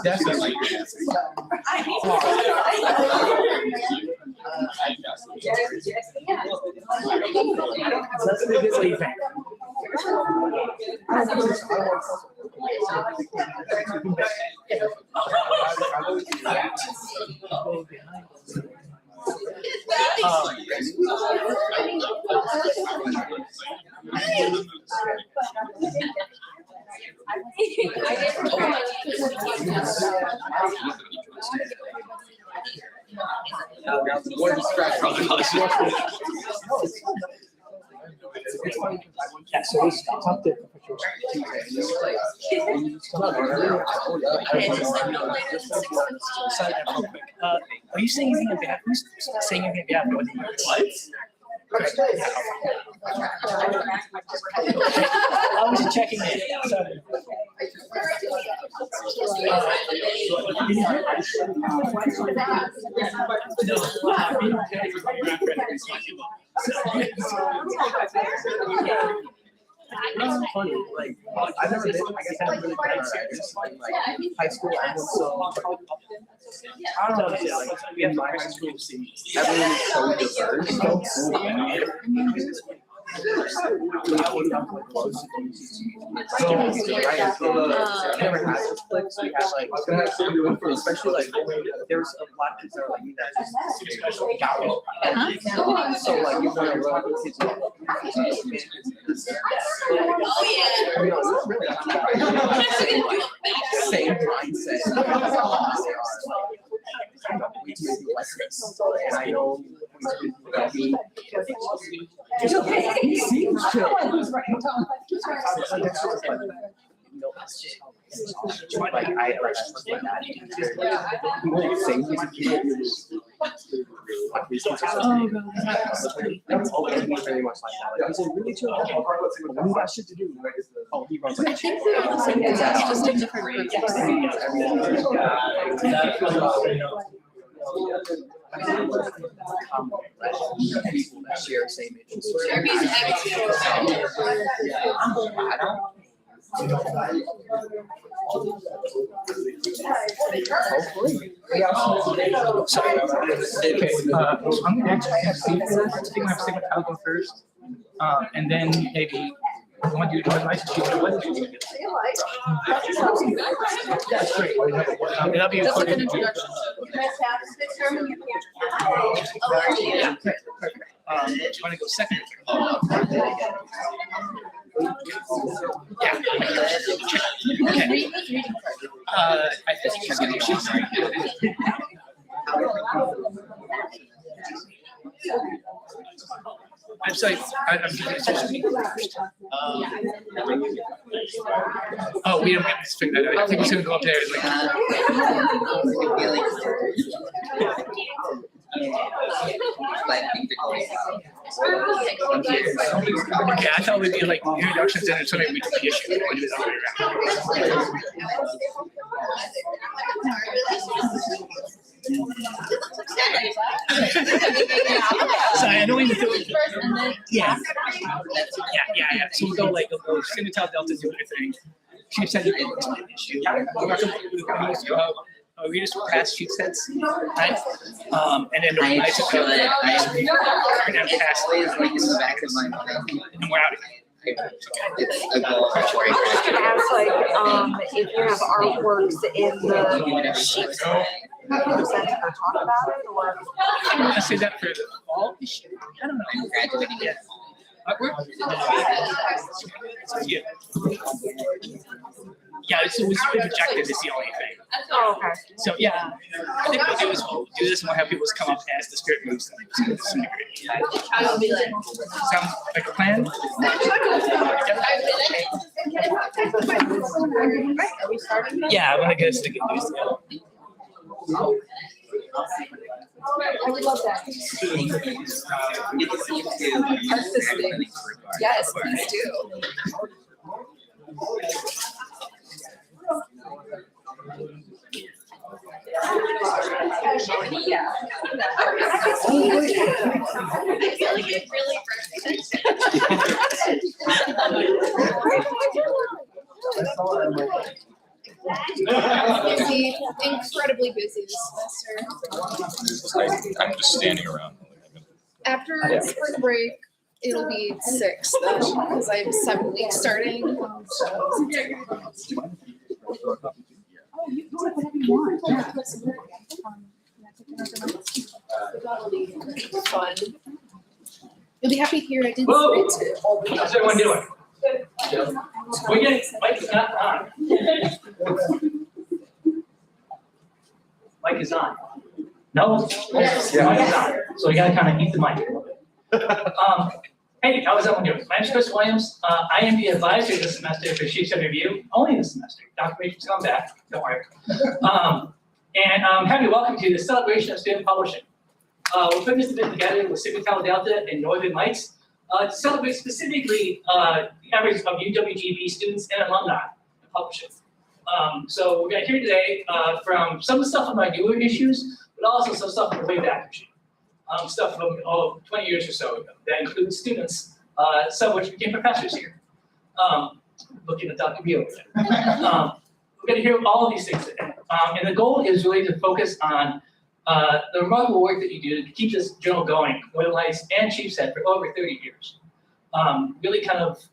Definitely. What do you think? More distraction. Yeah, so we talked to are you saying anything about who's saying anything about what? I was just checking it. So, Funny, like I've never been. I guess I haven't really been in like high school. Everyone's so I don't know. Like in my high school, everyone is so diverse. So cool. Never had this place. We had like, especially like there's a lot of kids that are like me that just got it. So like you want to run kids. Oh yeah. Same mindset. And I know he seems chill. No, it's just like I like my dad. He won't say he's a kid. That's always been very much like that. Like, he's really chill. When he got shit to do, oh, he runs like shit. It's just a different group. People that share the same interests. Jeremy's Hopefully. sorry. Okay, I'm gonna actually have Steve first. I think I'm gonna have I'll go first. And then maybe I want you to do a license. That's great. That'll be That's like an recorded. introduction. Yeah, perfect. Do you want to go second? Yeah. Okay. I think she's gonna choose. I'm sorry. I'm supposed to be first. Oh, we don't have to figure that out. I think we're gonna go up there and like. Okay, I thought we'd be like introductions and then something we could be issued. We do it all the way around. Sorry, I don't even feel like yeah. So we'll go like Sigma-Tau Delta do their thing. Sheep sets an issue. We just pass sheep sets, right? And then I I took feel it. and then pass It's like in the back of my mind. and we're out of here. It's a goal. I was gonna ask, like, if you have artworks in the sheet, have you decided to talk about it, or? I'm gonna say that for the fall issue. I don't know. I'm graduating yet. Artwork? Yeah. Yeah, so it was projected is the only thing. Oh, okay. So yeah, I think what we'll do is we'll do this and we'll have people just come up as the spirit moves them. Sound like a plan? Are we starting? Yeah, I'm gonna get us to get loose. I would love that. Artistic. Yes, please do. Yeah. that. I feel like it really represents. Busy, incredibly busy this semester. I'm just standing around. After spring break, it'll be 6 then, because I have 7 weeks starting. So. Fun. You'll be happy to hear I did Whoa. it too. How's everyone doing? We get, Mike is not on. Mike is on. No? Yes. Mike is on. So we gotta kind of eat the mic a little bit. Hey, how is everyone doing? My name's Chris Williams. I am the advisor this semester for Chiefs of Review, only this semester. Documentation's come back, don't worry. And I'm happy to welcome you to the celebration of student publishing. We're putting this event together with Sigma Tau Delta and Northern Lights to celebrate specifically the efforts of UWGB students and alumni in publishing. So we're gonna hear today from some of the stuff from my newer issues, but also some stuff from the way back issue. Stuff from 20 years or so ago. That includes students, some of which became professors here. Looking at Dr. B over there. We're gonna hear all of these things today. And the goal is really to focus on the remarkable work that you do to keep this journal going, Northern Lights and Chiefs Head, for over 30 years. Really kind of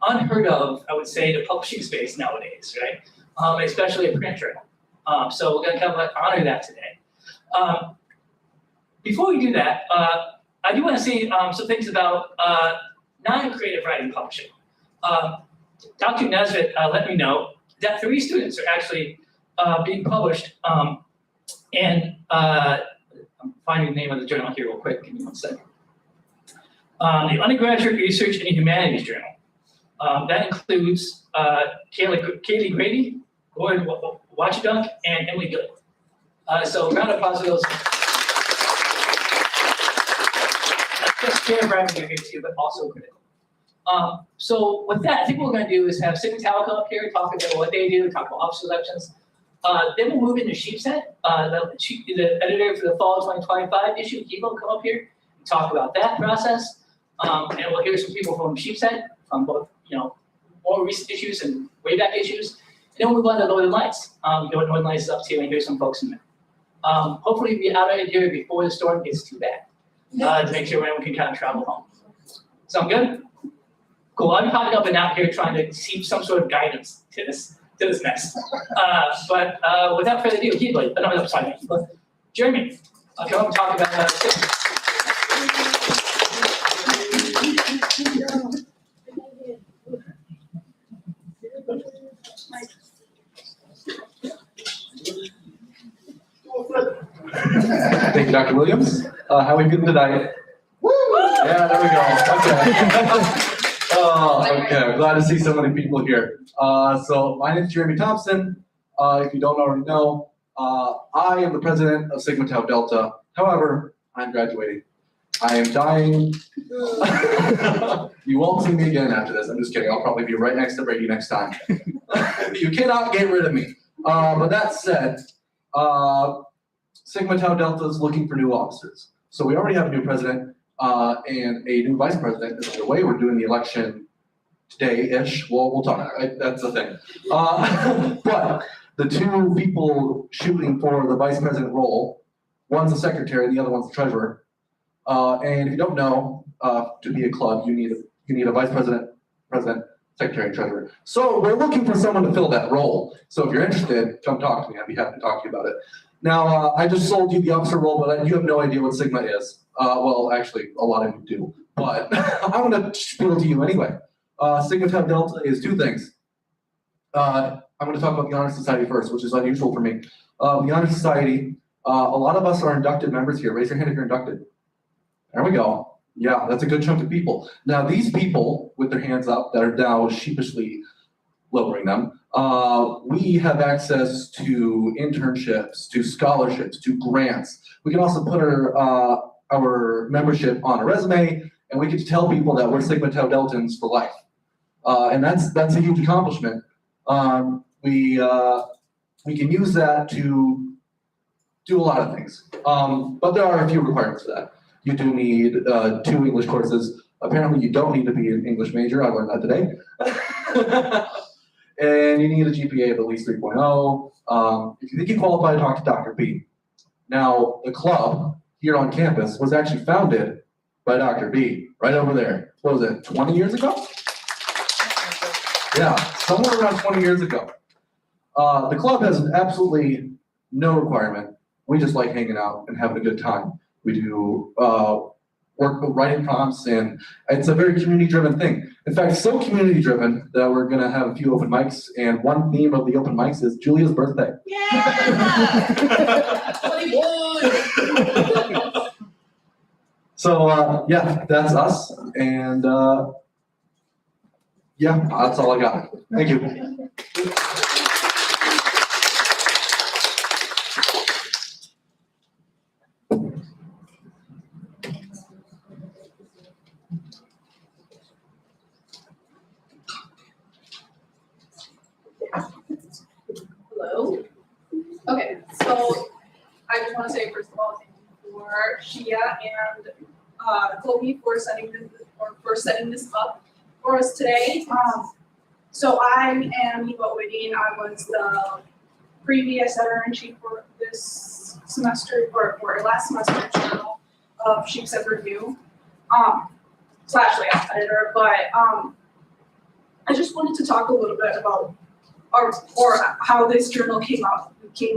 unheard of, I would say, the publishing space nowadays, right? Especially a print journal. So we're gonna kind of honor that today. Before we do that, I do want to say some things about non-creative writing publishing. Dr. Nesbitt let me know that 3 students are actually being published, and I'm finding the name of the journal here real quick. Give me 1 second. The Undergraduate Research in Humanities Journal. That includes Kaylee Grady, Gordon Wachadunk, and Emily Gill. So round of applause for those. Just creative writing here too, but also critical. So with that, I think what we're going to do is have Sigma Tau come up here, talk about what they do, talk about officer elections. Then we'll move into Sheep's Head. The editor for the fall 2025 issue, Keith, will come up here and talk about that process. And we'll hear some people from Sheep's Head, from both, more recent issues and way back issues. And then we'll move on to Northern Lights. What Northern Lights is up to, and hear some folks in there. Hopefully we'll be out of here before the storm gets too bad. To make sure everyone can kind of travel home. Sound good? Cool. I'm popping up and out here trying to seek some sort of guidance to this mess. But without further ado, Jeremy, come up and talk about Thank you, Dr. Williams. How are we feeling tonight? Woo! Yeah, there we go. Okay. Okay. I'm glad to see so many people here. So my name is Jeremy Thompson. If you don't already know, I am the president of Sigma Tau Delta. However, I'm graduating. I am dying. You won't see me again after this. I'm just kidding. I'll probably be right next to Brady next time. You cannot get rid of me. But that said, Sigma Tau Delta is looking for new officers. So we already have a new president and a new vice president is underway. We're doing the election today-ish. We'll talk. That's the thing. But the 2 people shooting for the vice president role, one's a secretary, the other one's a treasurer. And if you don't know, to be a club, you need a vice president, secretary, and treasurer. So we're looking for someone to fill that role. So if you're interested, come talk to me. I'd be happy to talk to you about it. Now, I just sold you the officer role, but you have no idea what Sigma is. Well, actually, a lot of you do. But I'm going to spiel to you anyway. Sigma Tau Delta is 2 things. I'm going to talk about the Honor Society first, which is unusual for me. The Honor Society, a lot of us are inducted members here. Raise your hand if you're inducted. There we go. Yeah, that's a good chunk of people. Now, these people with their hands up that are now sheepishly lowering them, we have access to internships, to scholarships, to grants. We can also put our membership on a resume, and we get to tell people that we're Sigma Tau Deltans for life. And that's a huge accomplishment. We can use that to do a lot of things. But there are a few requirements for that. You do need 2 English courses. Apparently, you don't need to be an English major. I learned that today. And you need a GPA of at least 3.0. If you think you qualify to talk to Dr. B. Now, the club here on campus was actually founded by Dr. B, right over there. What was it, 20 years ago? Yeah, somewhere around 20 years ago. The club has absolutely no requirement. We just like hanging out and having a good time. We do work writing prompts, and it's a very community-driven thing. In fact, so community-driven that we're gonna have a few open mics, and one theme of the open mics is Julia's birthday. So, yeah, that's us, and yeah, that's all I got. Thank you. Hello. Okay, so I just want to say first of all, thank you for Shia and Kobe for setting this up for us today. So I am Eva Whitting. I was the previous editor-in-chief for this semester, or last semester journal of Sheepshead Review, / layout editor. But I just wanted to talk a little bit about or how this journal came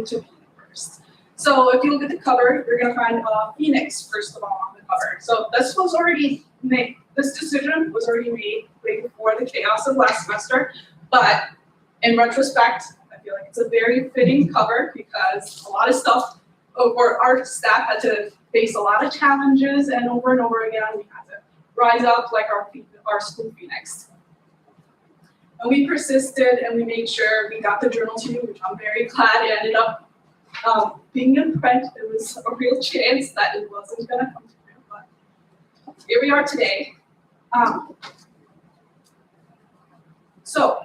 to be first. So if you look at the cover, you're gonna find a phoenix first of all on the cover. So this was already made. This decision was already made way before the chaos of last semester. But in retrospect, I feel like it's a very fitting cover because a lot of stuff, or our staff had to face a lot of challenges, and over again we had to rise up like our school phoenix. And we persisted and we made sure we got the journal to you, which I'm very glad it ended up being in print. There was a real chance that it wasn't gonna come to print, but here we are today. So,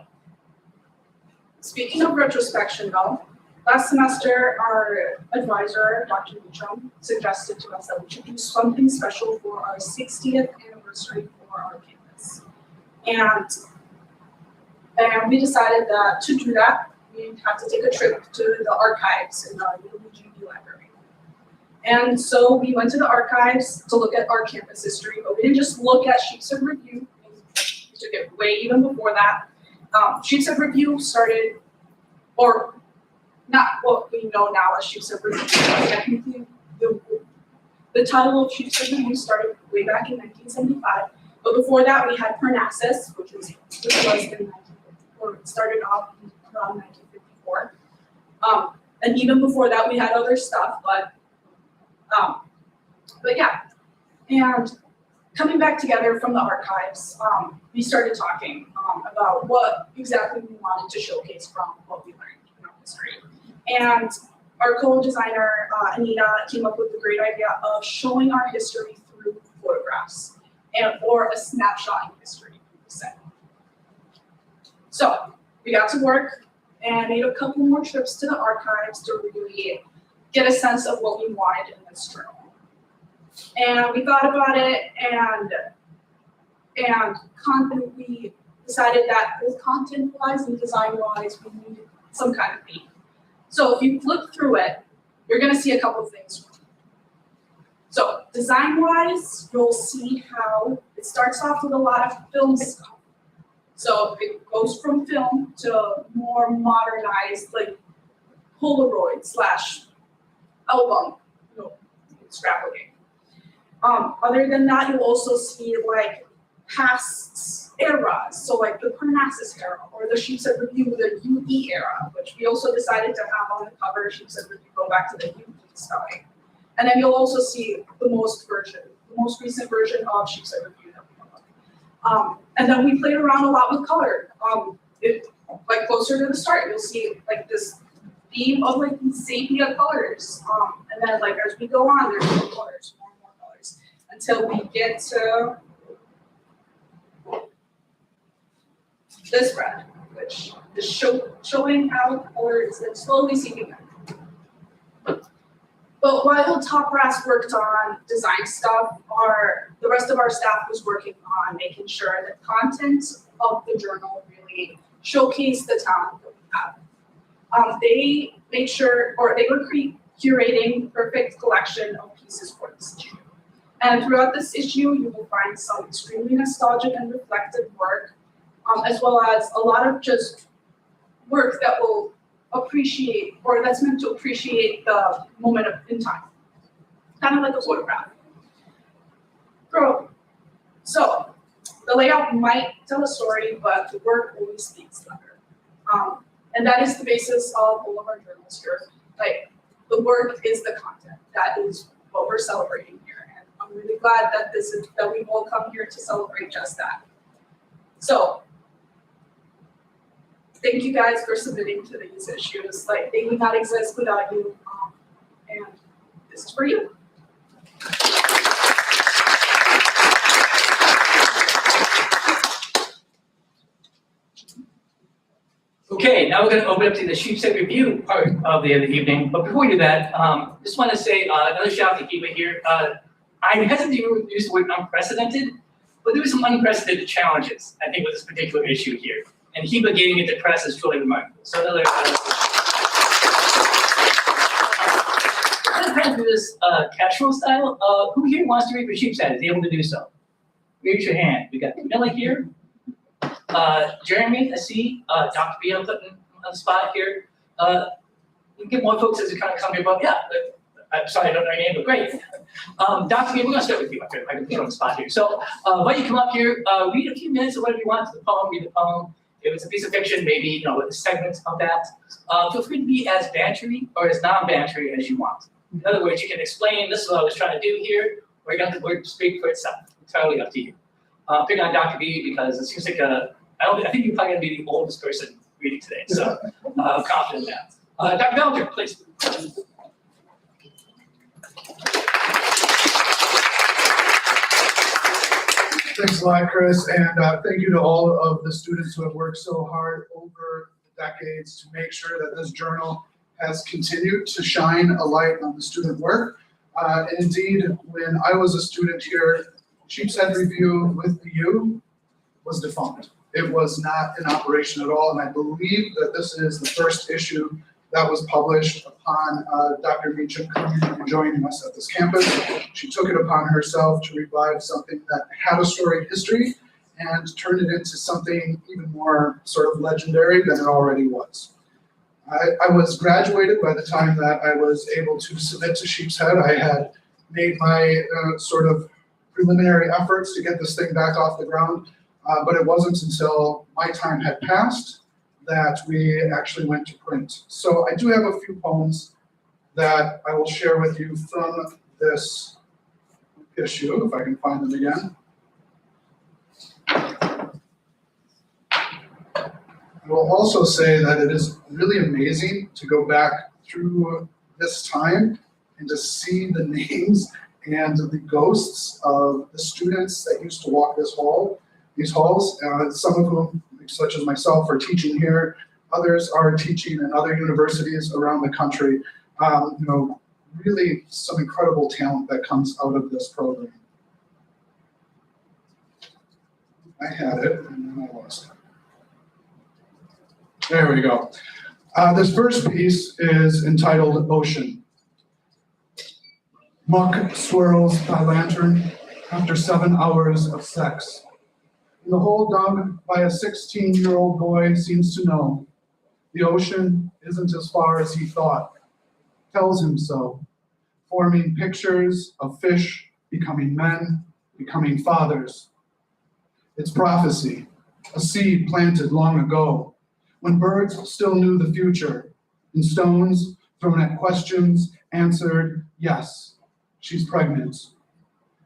speaking of retrospection though, last semester our advisor, Dr. Mitchum, suggested to us that we should do something special for our 60th anniversary for our campus. And we decided that to do that, we had to take a trip to the archives in the UWGB library. And so we went to the archives to look at our campus history, but we didn't just look at Sheepshead Review. We took it way even before that. Sheepshead Review started, or not what we know now as Sheepshead Review. Technically, the title of Sheepshead Review started way back in 1975. But before that, we had Parnassus, which was in it started off around 1954. And even before that, we had other stuff, but yeah. And coming back together from the archives, we started talking about what exactly we wanted to showcase from what we learned in our history. And our co-designer, Anita, came up with the great idea of showing our history through photographs, or a snapshot in history, we said. So we got to work and made a couple more trips to the archives to really get a sense of what we wanted in this journal. And we thought about it, and we decided that both content-wise and design-wise, we needed some kind of theme. So if you look through it, you're gonna see a couple of things. So design-wise, you'll see how it starts off with a lot of film stuff. So it goes from film to more modernized, like Polaroid / album, scrapbooking. Other than that, you'll also see like past eras, so like the Parnassus era or the Sheepshead Review, the UE era, which we also decided to have on the cover. Sheepshead Review go back to the UE spelling, and then you'll also see the most recent version of Sheepshead Review that we have. And then we played around a lot with color. Like closer to the start, you'll see like this theme of like sepia colors. And then like as we go on, there's more colors, more and more colors, until we get to this red, which is showing how color is then slowly seeping in. But while Top Brass worked on design stuff, the rest of our staff was working on making sure the content of the journal really showcased the talent that we have. They made sure, or they were curating perfect collection of pieces for this issue. And throughout this issue, you will find some extremely nostalgic and reflective work, as well as a lot of just work that will appreciate, or that's meant to appreciate the moment in time. Kind of like a photograph. So, the layout might tell a story, but the work always speaks louder. And that is the basis of all of our journals here. Like, the work is the content. That is what we're celebrating here. And I'm really glad that that we've all come here to celebrate just that. So, thank you guys for submitting to these issues. Like, they would not exist without you. And this is for you. Okay, now we're going to open up to the Sheepshead Review part of the evening. But before we do that, just want to say another shout out to Kiva here. I hesitate to use the word unprecedented, but there were some unprecedented challenges, I think, with this particular issue here. And Kiva getting it to press is truly remarkable. So another I'm kind of do this casual style. Who here wants to read for Sheepshead is able to do so? Raise your hand. We got Camilla here. Jeremy, I see. Dr. B, I'm putting on the spot here. You get more folks as you kind of come here, but yeah, I'm sorry I don't know your name, but great. Dr. B, we're going to start with you up here. I can put you on the spot here. So, why don't you come up here, read a few minutes of whatever you want to the poem, read the poem. If it's a piece of fiction, maybe, you know, segments of that. Feel free to be as bantery or as non-bantery as you want. In other words, you can explain, this is what I was trying to do here, or you got the word speak for itself. Entirely up to you. Pick on Dr. B because it seems like I think you're probably going to be the oldest person reading today, so I'm confident in that. Dr. Bellinger, please. Thanks a lot, Chris, and thank you to all of the students who have worked so hard over the decades to make sure that this journal has continued to shine a light on the student work. And indeed, when I was a student here, Sheepshead Review with the U was defunct. It was not in operation at all, and I believe that this is the first issue that was published upon Dr. Meacham coming and joining us at this campus. She took it upon herself to revive something that had a storied history and turned it into something even more sort of legendary than it already was. I was graduated by the time that I was able to submit to Sheepshead. I had made my sort of preliminary efforts to get this thing back off the ground, but it wasn't until my time had passed that we actually went to print. So I do have a few poems that I will share with you from this issue, if I can find them again. I will also say that it is really amazing to go back through this time and to see the names and the ghosts of the students that used to walk these halls, some of whom, such as myself, are teaching here. Others are teaching in other universities around the country. You know, really some incredible talent that comes out of this program. I had it, and then I lost it. There we go. This first piece is entitled Ocean. Muck swirls by lantern after 7 hours of sex. The hole dug by a 16-year-old boy seems to know the ocean isn't as far as he thought. Tells him so, forming pictures of fish becoming men, becoming fathers. It's prophecy, a seed planted long ago, when birds still knew the future, and stones thrown at questions answered, yes, she's pregnant.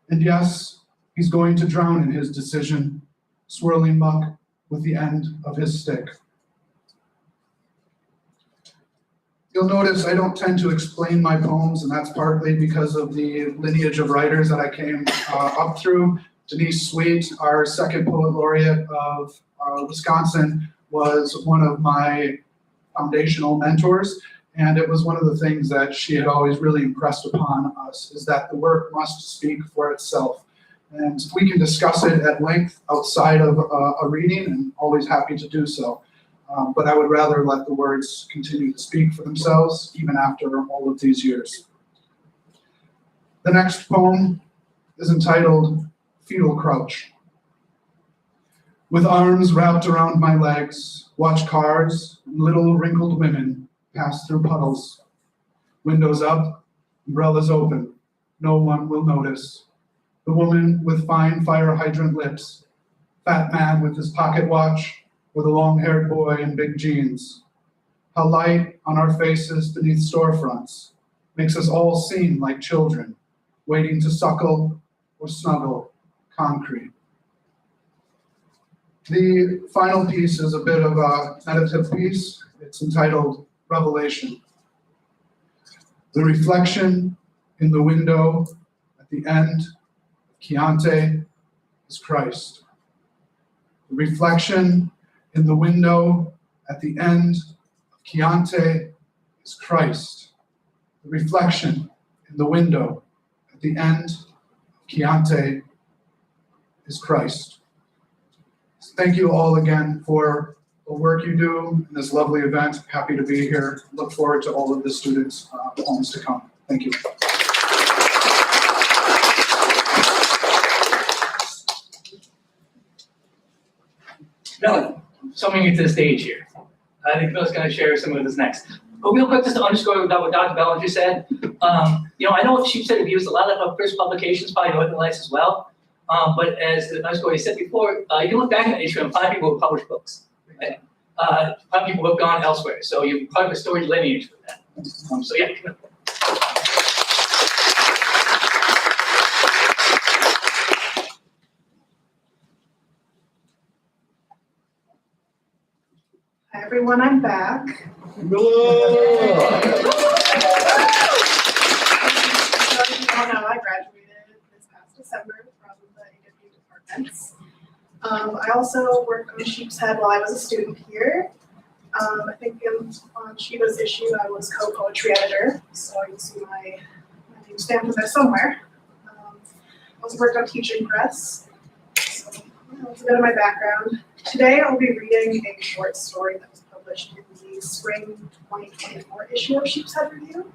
And yes, he's going to drown in his decision, swirling muck with the end of his stick. You'll notice I don't tend to explain my poems, and that's partly because of the lineage of writers that I came up through. Denise Sweet, our second poet laureate of Wisconsin, was one of my foundational mentors, And it was one of the things that she had always really impressed upon us, is that the work must speak for itself. And we can discuss it at length outside of a reading, and always happy to do so. But I would rather let the words continue to speak for themselves, even after all of these years. The next poem is entitled Fetal Crouch. With arms wrapped around my legs, watch cars and little wrinkled women pass through puddles. Windows up, umbrellas open, no one will notice. The woman with fine fire hydrant lips, fat man with his pocket watch, or the long-haired boy in big jeans. How light on our faces beneath storefronts makes us all seem like children, waiting to suckle or snuggle concrete. The final piece is a bit of a meditative piece. It's entitled Revelation. The reflection in the window at the end of Chianti is Christ. The reflection in the window at the end of Chianti is Christ. The reflection in the window at the end of Chianti is Christ. Thank you all again for the work you do in this lovely event. Happy to be here. Look forward to all of the students' poems to come. Thank you. Billy, coming into the stage here. I think Bill's gonna share some of this next. But real quick, just to underscore what Dr. Bellinger said, I know Sheepshead Reviews, a lot of our first publications probably Northern Lights as well. But as the underscore said before, you can look back at the issue and find people who published books. Right? Find people who have gone elsewhere. So you're part of a storied lineage for that. So yeah. Hi everyone, I'm back. So as you all know, I graduated this past December from the AW departments. I also worked on Sheepshead while I was a student here. I think on Shiva's issue, I was co-poetry editor, so you can see my name stamped in there somewhere. I also worked on Teaching Press, so that's a bit of my background. Today I'll be reading a short story that was published in the spring 2024 issue of Sheepshead Review.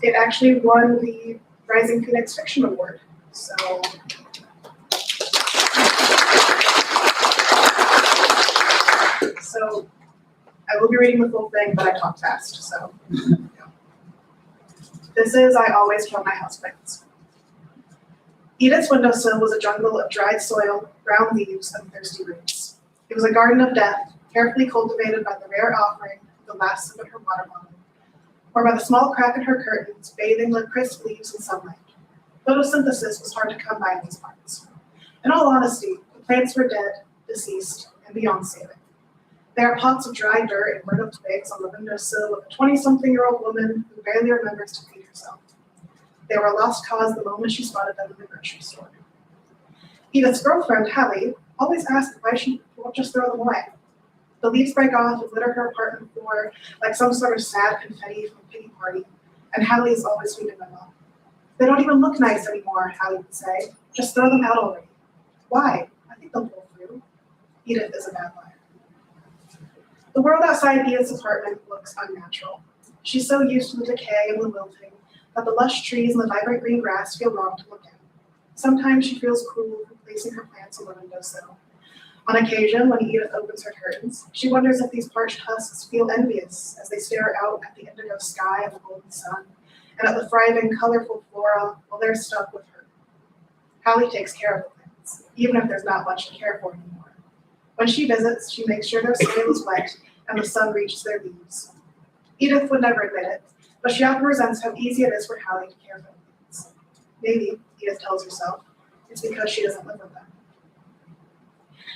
It actually won the Rising Phoenix Fiction Award, so I will be reading the full thing, but I talk fast, so. This is I Always Kill My Houseplants. Edith's windowsill was a jungle of dried soil, brown leaves, and thirsty roots. It was a garden of death, carefully cultivated by the rare offering of the last sip of her water bottle, or by the small crack in her curtains, bathing the crisp leaves in sunlight. Photosynthesis was hard to come by in these parts. In all honesty, the plants were dead, deceased, and beyond saving. There are pots of dry dirt and burnt up twigs on the windowsill of a 20-something-year-old woman who barely remembers to feed herself. They were a lost cause the moment she spotted them in the grocery store. Edith's girlfriend, Hallie, always asked why she won't just throw them away. The leaves break off and litter her apartment floor like some sort of sad confetti from a pity party, and Hallie is always sweeping them up. They don't even look nice anymore, Hallie would say. Just throw them out already. Why? I think they'll pull through. Edith is a bad liar. The world outside Edith's apartment looks unnatural. She's so used to the decay and the wilting that the lush trees and the vibrant green grass feel wrong to look at. Sometimes she feels cruel for placing her plants on the windowsill. On occasion, when Edith opens her curtains, she wonders if these parched husks feel envious as they stare out at the indigo sky and the golden sun, and at the thriving, colorful flora while they're stuck with her. Hallie takes care of the plants, even if there's not much to care for anymore. When she visits, she makes sure their soil is wet and the sun reaches their leaves. Edith would never admit it, but she often resents how easy it is for Hallie to care for the plants. Maybe, Edith tells herself, it's because she doesn't live with them.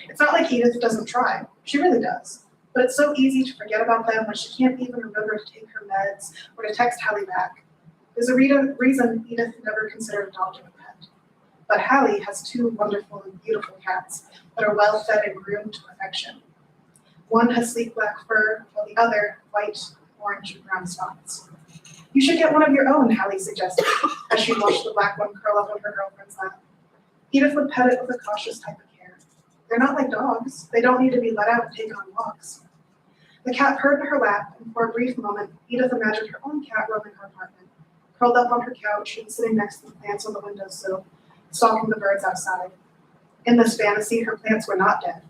It's not like Edith doesn't try. She really does. But it's so easy to forget about them when she can't even remember to take her meds or to text Hallie back. There's a reason Edith never considered adopting a pet. But Hallie has two wonderful and beautiful cats that are well fed and groomed to perfection. One has sleek black fur, while the other, white, orange and brown spots. You should get one of your own, Hallie suggested, as she watched the black one curl up on her girlfriend's lap. Edith would pet it with a cautious type of care. They're not like dogs. They don't need to be let out and taken on walks. The cat purred in her lap, and for a brief moment, Edith imagined her own cat roaming her apartment, curled up on her couch and sitting next to the plants on the windowsill, stalking the birds outside. In this fantasy, her plants were not dead.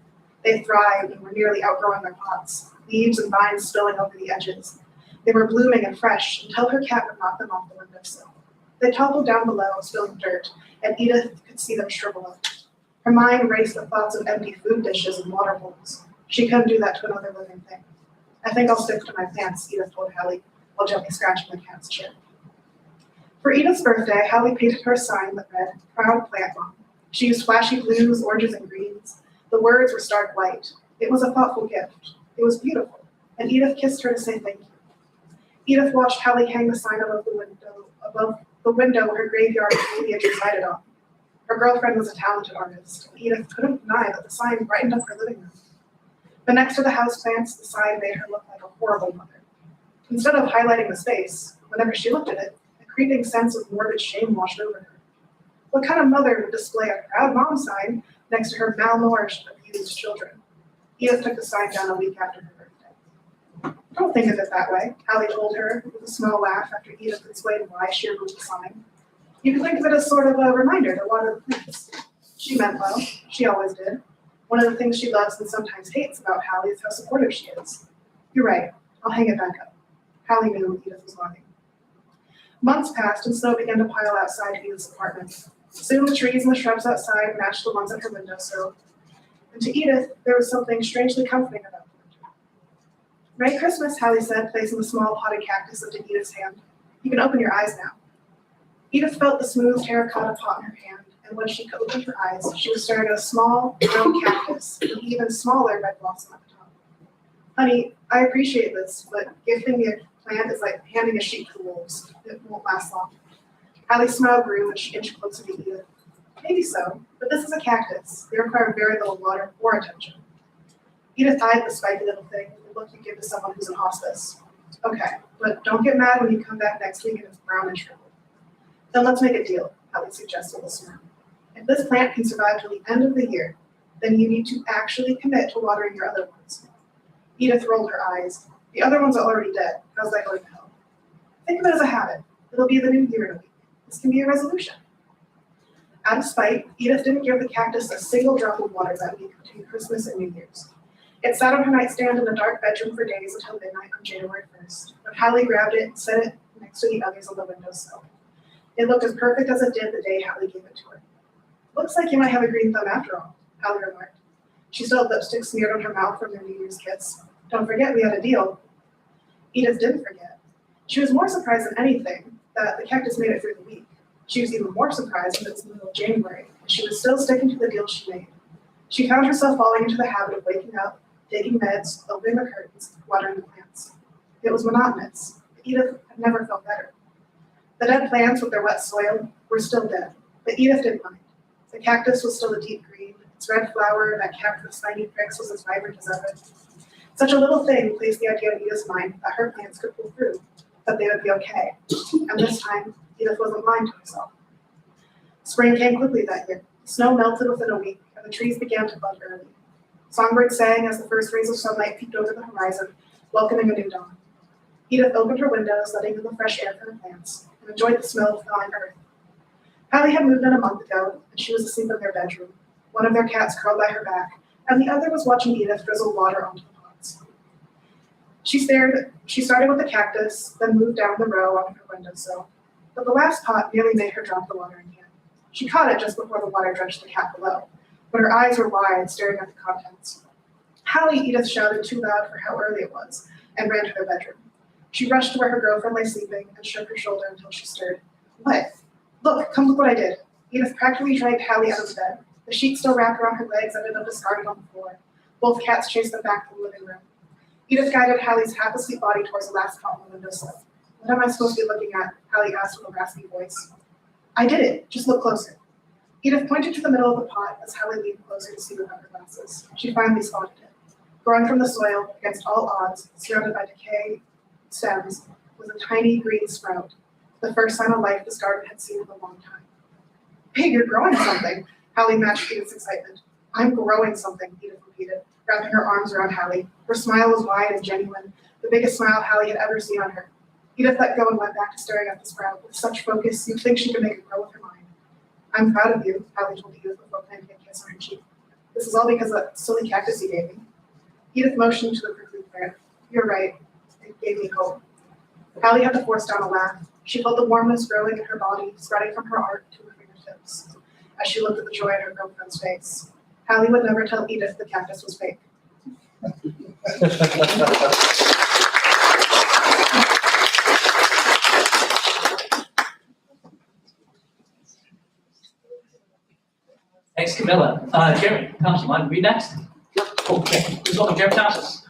They thrived and were nearly outgrowing their pots, leaves and vines spilling over the edges. They were blooming and fresh until her cat would knock them off the windowsill. They toppled down below, spilling dirt, and Edith could see them shrivel up. Her mind raced with thoughts of empty food dishes and water bowls. She couldn't do that to another living thing. I think I'll stick to my plants, Edith told Hallie, while gently scratching the cat's chin. For Edith's birthday, Hallie painted her a sign that read, "Proud Plant Mom." She used flashy blues, oranges, and greens. The words were stark white. It was a thoughtful gift. It was beautiful, and Edith kissed her to say thank you. Edith watched Hallie hang the sign above the window her graveyard foliage resided on. Her girlfriend was a talented artist, and Edith couldn't deny that the sign brightened up her living room. But next to the houseplants, the sign made her look like a horrible mother. Instead of highlighting the space, whenever she looked at it, a creeping sense of morbid shame washed over her. What kind of mother would display a proud mom sign next to her malnourished, abused children? Edith took the sign down a week after her birthday. Don't think of it that way, Hallie told her with a small laugh after Edith explained why she removed the sign. You can think of it as sort of a reminder to water the plants. She meant well. She always did. One of the things she loves and sometimes hates about Hallie is how supportive she is. You're right. I'll hang it back up. Hallie knew Edith was lying. Months passed and snow began to pile outside Edith's apartment. Soon the trees and the shrubs outside matched the ones at her windowsill. And to Edith, there was something strangely comforting about the winter. "Merry Christmas," Hallie said, placing the small potted cactus into Edith's hand. "You can open your eyes now." Edith felt the smooth terracotta pot in her hand, and when she opened her eyes, she was staring at a small, brown cactus with an even smaller red blossom at the top. "Honey, I appreciate this, but gifting me a plant is like handing a sheep to wolves. It won't last long." Hallie's smile grew and she inched closer to Edith. "Maybe so, but this is a cactus. They require very little water or attention." Edith eyed the spiky little thing with the look you give to someone who's in hospice. "Okay, but don't get mad when you come back next week and it's brown and shriveled." "Then let's make a deal," Hallie suggested with a smile. "If this plant can survive till the end of the year, then you need to actually commit to watering your other ones." Edith rolled her eyes. "The other ones are already dead. How's that going to help?" "Think of it as a habit. It'll be the new year in a week. This can be a resolution." Out of spite, Edith didn't give the cactus a single drop of water that week between Christmas and New Year's. It sat on her nightstand in a dark bedroom for days until midnight on January 1st, when Hallie grabbed it and set it next to the others on the windowsill. It looked as perfect as it did the day Hallie gave it to her. "Looks like you might have a green thumb after all," Hallie remarked. She still had lipstick smeared on her mouth from their New Year's kiss. "Don't forget we had a deal." Edith didn't forget. She was more surprised than anything that the cactus made it through the week. She was even more surprised when it was the middle of January, and she was still sticking to the deal she made. She found herself falling into the habit of waking up, taking meds, opening the curtains, watering the plants. It was monotonous, but Edith had never felt better. The dead plants with their wet soil were still dead, but Edith didn't mind. The cactus was still a deep green, its red flower that capped with spiny pricks was as vibrant as ever. Such a little thing placed the idea in Edith's mind that her plants could pull through, that they would be okay. And this time, Edith wasn't lying to herself. Spring came quickly that year. The snow melted within a week, and the trees began to bud early. Songbirds sang as the first rays of sunlight peeked over the horizon, welcoming a new dawn. Edith opened her windows, letting in the fresh air from the plants, and enjoyed the smell of thawing earth. Hallie had moved in a month ago, and she was asleep in their bedroom. One of their cats curled by her back, and the other was watching Edith drizzle water onto the pots. She started with the cactus, then moved down the row on her windowsill. But the last pot nearly made her drop the watering can. She caught it just before the water drenched the cat below, but her eyes were wide, staring at the contents. "Hallie," Edith shouted too loud for how early it was, and ran to their bedroom. She rushed to where her girlfriend lay sleeping and shook her shoulder until she stirred. "What? Look, come look what I did." Edith practically dragged Hallie out of the bed. The sheet still wrapped around her legs ended up discarded on the floor. Both cats chased them back to the living room. Edith guided Hallie's half-asleep body towards the last pot on the windowsill. "What am I supposed to be looking at?" Hallie asked with a raspy voice. "I did it. Just look closer." Edith pointed to the middle of the pot as Hallie leaned closer to see without her glasses. She finally spotted it. Growing from the soil, against all odds, surrounded by decay, stems was a tiny green sprout, the first sign of life this garden had seen in a long time. Hey, you're growing something, Hallie matched Edith's excitement. I'm growing something, Edith repeated, wrapping her arms around Hallie. Her smile was wide and genuine, the biggest smile Hallie had ever seen on her. Edith let go and went back to staring at the sprout with such focus you'd think she could make it grow with her mind. I'm proud of you, Hallie told Edith before planting a kiss on her cheek. This is all because of that silly cactus you gave me. Edith motioned to the prickly plant. You're right, it gave me hope. Hallie had to force down a laugh. She felt the warmness growing in her body, spreading from her heart to her fingertips, as she looked at the joy on her girlfriend's face. Hallie would never tell Edith the cactus was fake. Thanks, Camilla. Jeremy Thompson, want to read next? Okay, please welcome Jeremy Thompson.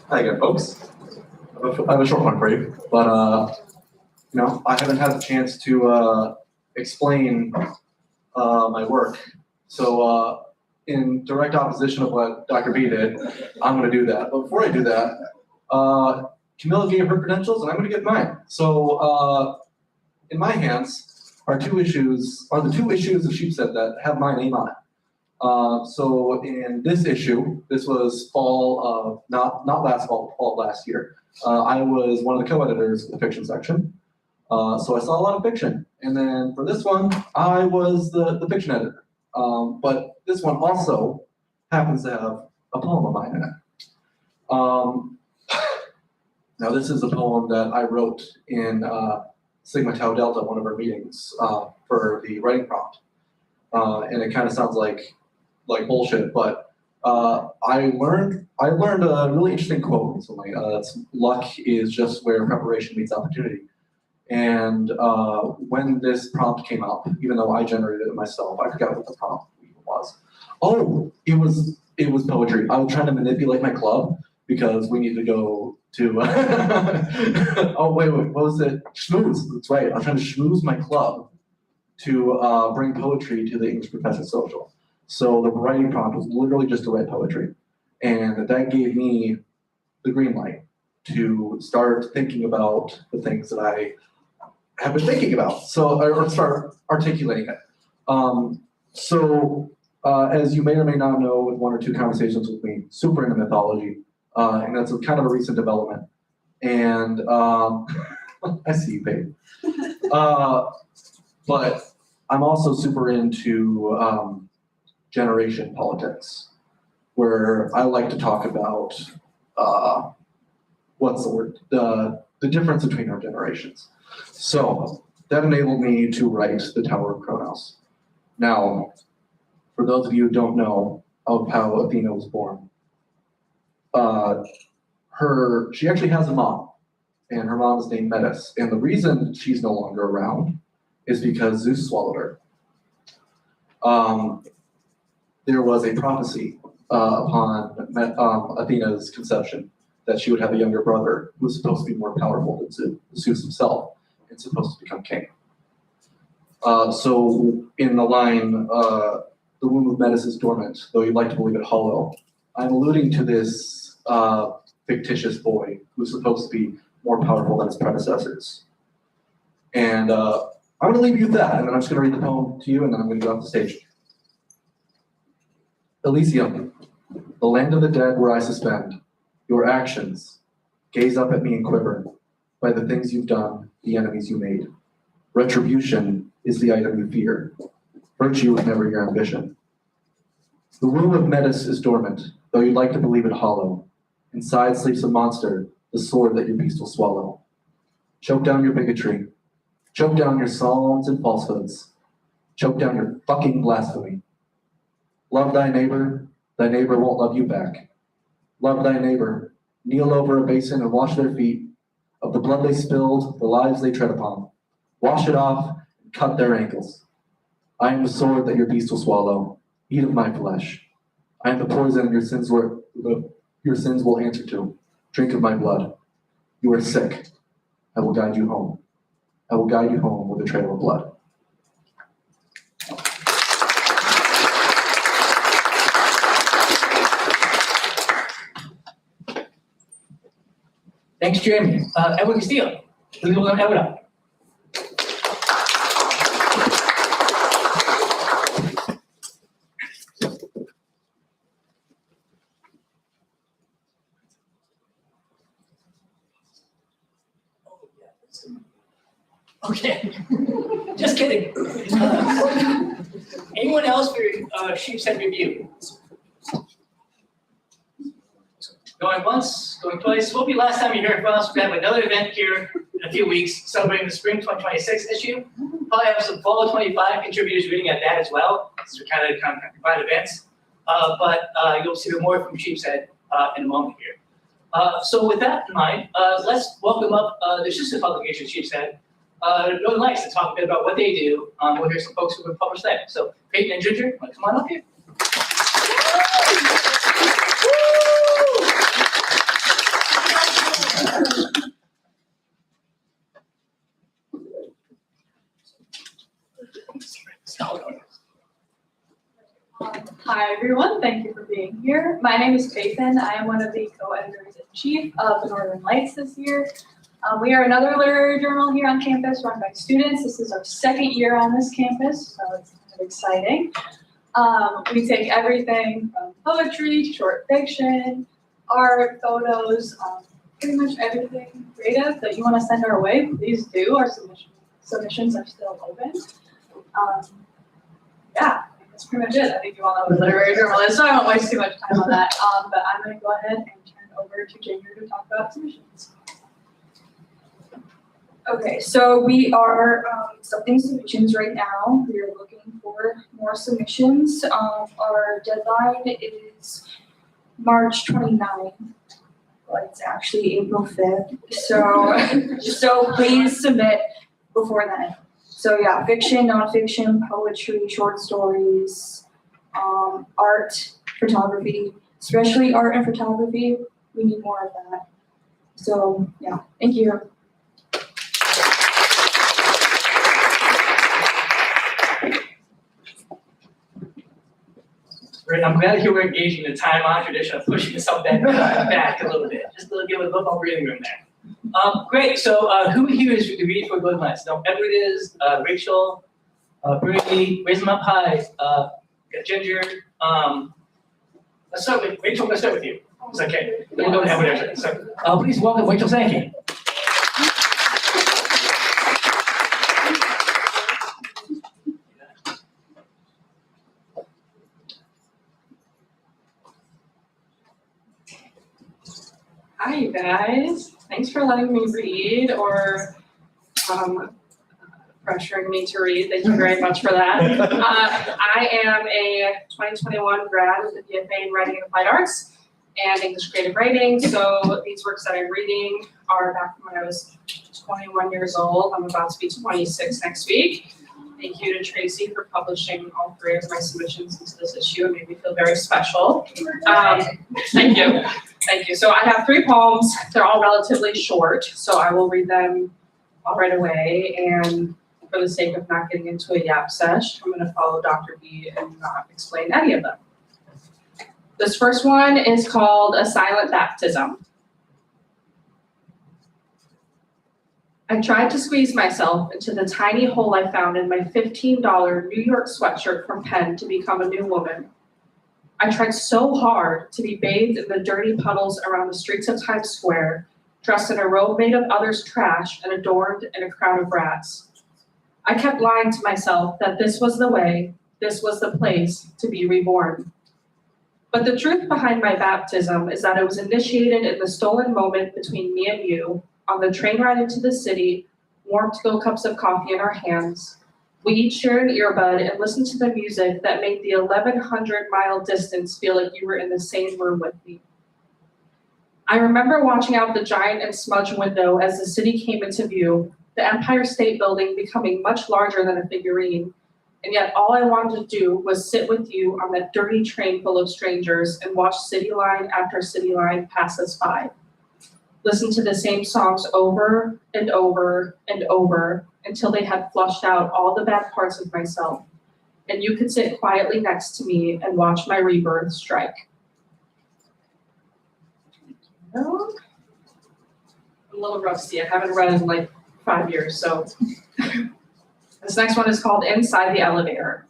Hi again, folks. I have a short one for you, but I haven't had the chance to explain my work. So in direct opposition of what Dr. B did, I'm going to do that. But before I do that, Camilla gave her credentials, and I'm going to get mine. So in my hands are the two issues of Sheepshead that have my name on it. So in this issue, this was fall of, not last fall of last year. I was one of the co-editors of the fiction section. So I saw a lot of fiction. And then for this one, I was the fiction editor. But this one also happens to have a poem of mine in it. Now this is a poem that I wrote in Sigma Tau Delta, one of our meetings, for the writing prompt. And it kind of sounds like bullshit, but I learned a really interesting quote recently. It's, luck is just where preparation meets opportunity. And when this prompt came up, even though I generated it myself, I forgot what the prompt even was. Oh, it was poetry. I was trying to manipulate my club because we need to go to oh wait, what was it? Schmooze. That's right. I was trying to schmooze my club to bring poetry to the English Professor Social. So the writing prompt was literally just to write poetry. And that gave me the green light to start thinking about the things that I have been thinking about. So, or start articulating it. As you may or may not know, with one or two conversations with me, super into mythology. And that's kind of a recent development. And I see you, babe. But I'm also super into generation politics, where I like to talk about what's the word? The difference between our generations. So that enabled me to write The Tower of Kronos. Now, for those of you who don't know of how Athena was born, she actually has a mom, and her mom is named Metis. And the reason she's no longer around is because Zeus swallowed her. There was a prophecy upon Athena's conception that she would have a younger brother who was supposed to be more powerful than Zeus himself and supposed to become king. So in the line, the womb of Metis is dormant, though you'd like to believe it hollow, I'm alluding to this fictitious boy who's supposed to be more powerful than his predecessors. And I'm going to leave you with that, and then I'm just going to read the poem to you, and then I'm going to go off the stage. Elysium, the land of the dead where I suspend your actions. Gaze up at me and quiver by the things you've done, the enemies you made. Retribution is the item you fear. Virtue is never your ambition. The womb of Metis is dormant, though you'd like to believe it hollow. Inside sleeps a monster, the sword that your beast will swallow. Choke down your bigotry. Choke down your psalms and falsehoods. Choke down your fucking blasphemy. Love thy neighbor won't love you back. Love thy neighbor, kneel over a basin and wash their feet of the blood they spilled, the lives they tread upon. Wash it off and cut their ankles. I am the sword that your beast will swallow. Eat of my flesh. I am the poison your sins will answer to. Drink of my blood. You are sick. I will guide you home. I will guide you home with a trail of blood. Thanks, Jeremy. Edward Castillo, please welcome Edward up. Okay, just kidding. Anyone else for Sheep's Head Review? Going once, going twice. Won't be last time you hear from us. We have another event here in a few weeks celebrating the spring 2026 issue. Probably have some fall 25 contributors reading at that as well, since we kind of provide events. But you'll see more from Sheep's Head in a moment here. So with that in mind, let's welcome up the sister publication Sheep's Head, Northern Lights, to talk a bit about what they do. We'll hear some folks who have published that. So Peyton and Ginger, want to come on up here? Hi, everyone. Thank you for being here. My name is Peyton. I am one of the co-editors-in-chief of the Northern Lights this year. We are another literary journal here on campus run by students. This is our second year on this campus, so it's kind of exciting. We take everything from poetry, short fiction, art, photos, pretty much everything creative that you want to send our way, please do. Our submissions are still open. Yeah, that's pretty much it. I think you all know what a literary journal is, so I won't waste too much time on that. But I'm going to go ahead and turn it over to Ginger to talk about submissions. Okay, so we are accepting submissions right now. We are looking for more submissions. Our deadline is March 29th. Well, it's actually April 5th. So please submit before then. So yeah, fiction, nonfiction, poetry, short stories, art, photography, especially art and photography. We need more of that. So yeah, thank you. Great. I'm glad you were engaging the time-honored tradition of pushing something back a little bit, just to give it a little more breathing room there. Great. So who here is ready for Golden Lights? No, Edward is, Rachel, Brittany, raise them up high. Ginger. Let's start with Rachel. Let's start with you. It's okay. Then we'll go to Edward after. So please welcome Rachel Sankey. Hi, you guys. Thanks for letting me read or pressuring me to read. Thank you very much for that. I am a 2021 grad with a BFA in Writing and Applied Arts and English Creative Writing. So these works that I'm reading are back from when I was 21 years old. I'm about to be 26 next week. Thank you to Tracy for publishing all three of my submissions into this issue. It made me feel very special. Thank you. Thank you. So I have 3 poems. They're all relatively short, so I will read them all right away. And for the sake of not getting into a yap sesh, I'm going to follow Dr. B and not explain any of them. This first one is called A Silent Baptism. I tried to squeeze myself into the tiny hole I found in my $15 New York sweatshirt from Penn to become a new woman. I tried so hard to be bathed in the dirty puddles around the streets of Times Square, dressed in a robe made of others' trash and adorned in a crowd of rats. I kept lying to myself that this was the way, this was the place to be reborn. But the truth behind my baptism is that it was initiated in the stolen moment between me and you, on the train ride into the city, warm to go cups of coffee in our hands. We each shared an earbud and listened to the music that made the 1,100-mile distance feel like you were in the same room with me. I remember watching out the giant and smudged window as the city came into view, the Empire State Building becoming much larger than a figurine, and yet all I wanted to do was sit with you on that dirty train full of strangers and watch city line after city line pass us by. listened to the same songs over and over and over until they had flushed out all the bad parts of myself. And you could sit quietly next to me and watch my rebirth strike. I'm a little rusty. I haven't read in like 5 years, so. This next one is called Inside the Elevator.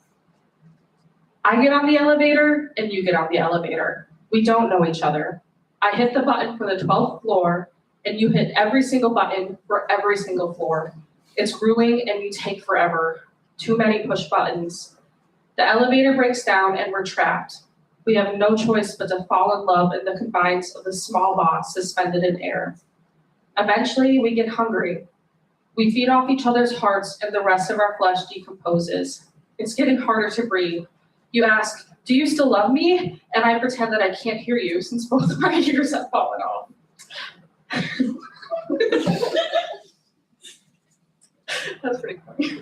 I get on the elevator and you get on the elevator. We don't know each other. I hit the button for the 12th floor and you hit every single button for every single floor. It's grueling and you take forever. Too many push buttons. The elevator breaks down and we're trapped. We have no choice but to fall in love in the confines of the small box suspended in air. Eventually, we get hungry. We feed off each other's hearts and the rest of our flesh decomposes. It's getting harder to breathe. You ask, do you still love me? And I pretend that I can't hear you since both of my ears have fallen off. That's pretty funny.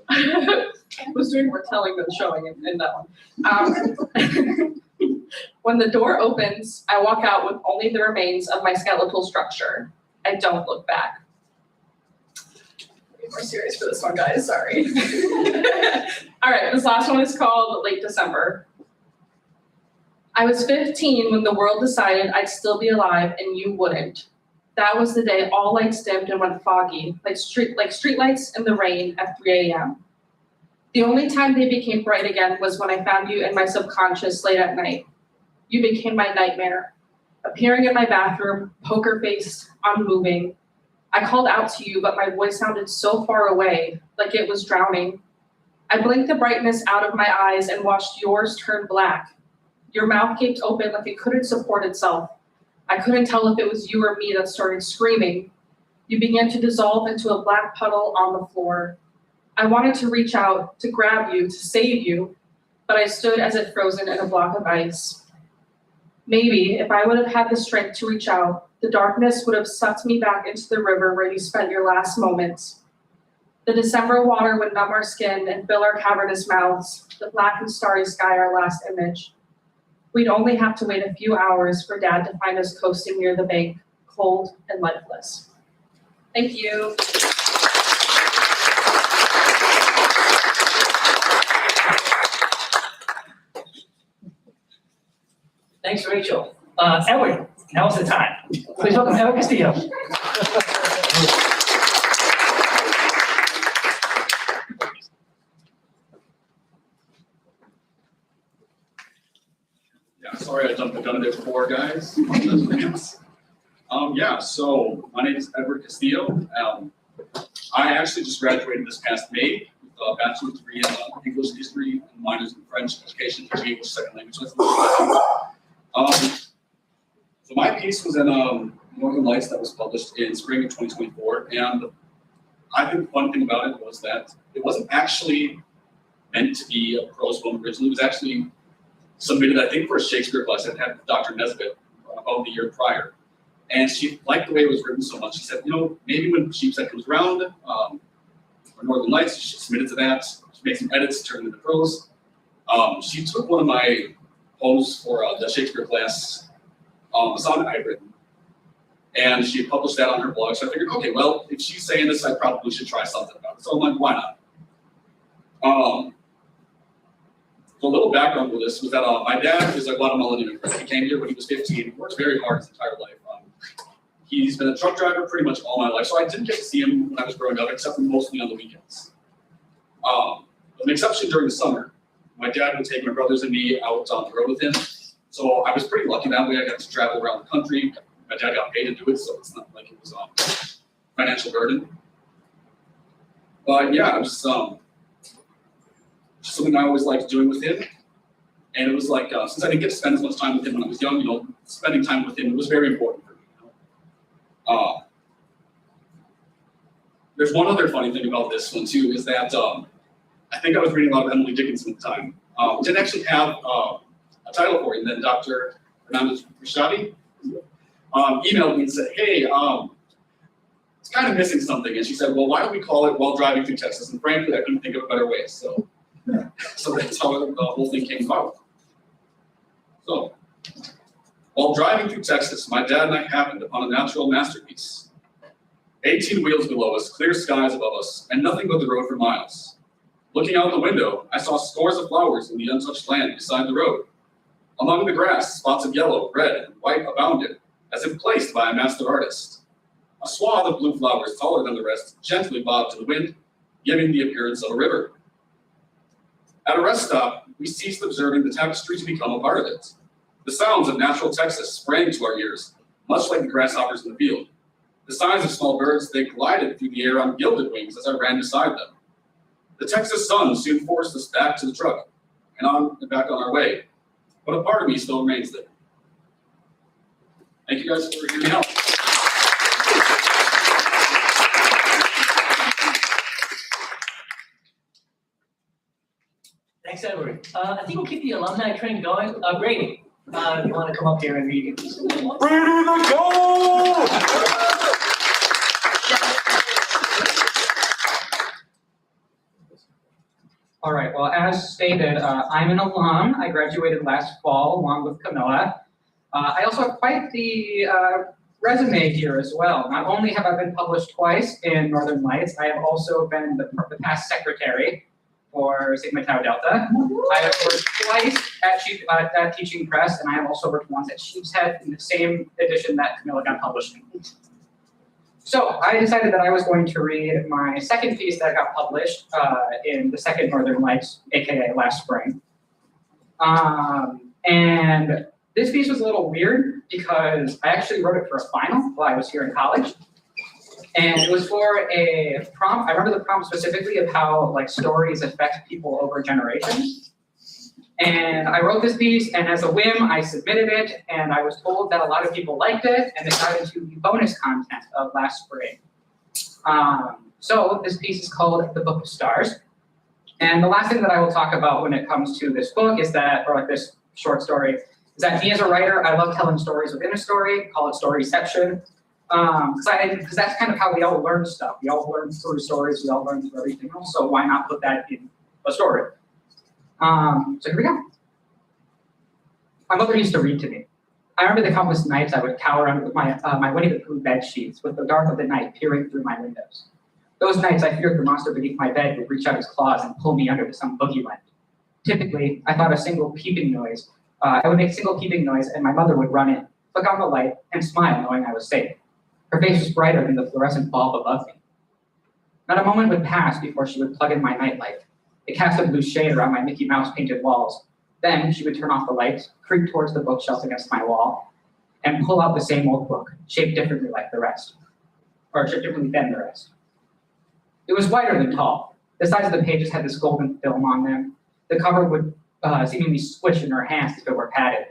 I was doing more telling than showing in that one. When the door opens, I walk out with only the remains of my skeletal structure. I don't look back. Be more serious for this one, guys, sorry. All right, this last one is called Late December. I was 15 when the world decided I'd still be alive and you wouldn't. That was the day all lights dimmed and went foggy, like street lights in the rain at 3 a.m. The only time they became bright again was when I found you in my subconscious late at night. You became my nightmare, appearing in my bathroom, poker-faced, unmoving. I called out to you, but my voice sounded so far away, like it was drowning. I blinked the brightness out of my eyes and watched yours turn black. Your mouth gaped open like it couldn't support itself. I couldn't tell if it was you or me that started screaming. You began to dissolve into a black puddle on the floor. I wanted to reach out, to grab you, to save you, but I stood as if frozen in a block of ice. Maybe if I would have had the strength to reach out, the darkness would have sucked me back into the river where you spent your last moments. The December water would numb our skin and fill our cavernous mouths, the black and starry sky our last image. We'd only have to wait a few hours for Dad to find us coasting near the bank, cold and lifeless. Thank you. Thanks, Rachel. Edward, now's the time. Please welcome Edward Castillo. Yeah, sorry I jumped the gun a bit before, guys. Yeah, so my name is Edward Castillo. I actually just graduated this past May with a bachelor's degree in English history and minors in French education for English second language. So my piece was in Northern Lights that was published in spring of 2024, and I think the fun thing about it was that it wasn't actually meant to be a prose poem originally. It was actually submitted, I think, for a Shakespeare class that had Dr. Nesbitt about the year prior. And she liked the way it was written so much. She said, you know, maybe when Sheepshead comes around, or Northern Lights, she submitted to that. She made some edits, turned it into prose. She took one of my poems for the Shakespeare class, a sonnet I'd written, and she published that on her blog. So I figured, okay, well, if she's saying this, I probably should try something about it. So I'm like, why not? So a little background for this was that my dad is a Guatemalan immigrant. He came here when he was 15, worked very hard his entire life. He's been a truck driver pretty much all my life, so I didn't get to see him when I was growing up, except for mostly on the weekends. With an exception during the summer. My dad would take my brothers and me out on the road with him. So I was pretty lucky that way. I got to travel around the country. My dad got paid to do it, so it's not like it was a financial burden. But yeah, it was just something I always liked doing with him. And it was like, since I didn't get to spend as much time with him when I was young, you know, spending time with him was very important for me. You know? There's one other funny thing about this one too, is that I think I was reading a lot of Emily Dickinson at the time. Didn't actually have a title for it, and then Dr. Hernandez Rashadi emailed me and said, hey, it's kind of missing something. And she said, well, why don't we call it While Driving Through Texas? And frankly, I couldn't think of a better way. So that's how the whole thing came about. So While driving through Texas, my dad and I happened upon a natural masterpiece. 18 wheels below us, clear skies above us, and nothing but the road for miles. Looking out the window, I saw scores of flowers in the untouched land beside the road. Among the grass, spots of yellow, red, and white abounded, as if placed by a master artist. A swath of blue flowers taller than the rest gently bobbed to the wind, giving the appearance of a river. At a rest stop, we ceased observing the tapestry to become a part of it. The sounds of natural Texas sprang to our ears, much like the grasshoppers in the field. The size of small birds, they glided through the air on gilded wings as I ran beside them. The Texas sun soon forced us back to the truck and back on our way, but a part of me still remains there. Thank you guys for hearing me out. Thanks, Edward. I think we'll keep the alumni train going. Brady, if you want to come up here and read it. Brady, let's go! All right, well, as stated, I'm an alum. I graduated last fall along with Camilla. I also have quite the resume here as well. Not only have I been published twice in Northern Lights, I have also been the past secretary for Sigma Tau Delta. I have worked twice at Teaching Press, and I have also worked once at Sheepshead in the same edition that Camilla got published in. So I decided that I was going to read my second piece that got published in the second Northern Lights, aka last spring. And this piece was a little weird because I actually wrote it for a final while I was here in college. And it was for a prompt. I remember the prompt specifically of how like stories affect people over generations. And I wrote this piece, and as a whim, I submitted it, and I was told that a lot of people liked it, and it got into the bonus content of last spring. So this piece is called The Book of Stars. And the last thing that I will talk about when it comes to this book is that, or like this short story, is that me as a writer, I love telling stories within a story, call it storyception. Because that's kind of how we all learn stuff. We all learn through stories, we all learn through everything else, so why not put that in a story? So here we go. My mother used to read to me. I remember the countless nights I would cower under my Winnie the Pooh bed sheets with the dark of the night peering through my windows. Those nights I feared the monster beneath my bed would reach out his claws and pull me under to some boogie land. Typically, I thought a single peeping noise, I would make a single peeping noise and my mother would run in, flick on the light, and smile knowing I was safe. Her face was brighter than the fluorescent bulb above me. Not a moment would pass before she would plug in my nightlight. It cast a blue shade around my Mickey Mouse painted walls. Then she would turn off the lights, creep towards the bookshelf against my wall, and pull out the same old book, shaped differently like the rest. Or shaped differently than the rest. It was wider than tall. The sides of the pages had this golden film on them. The cover would seemingly squish in her hands as if it were padded.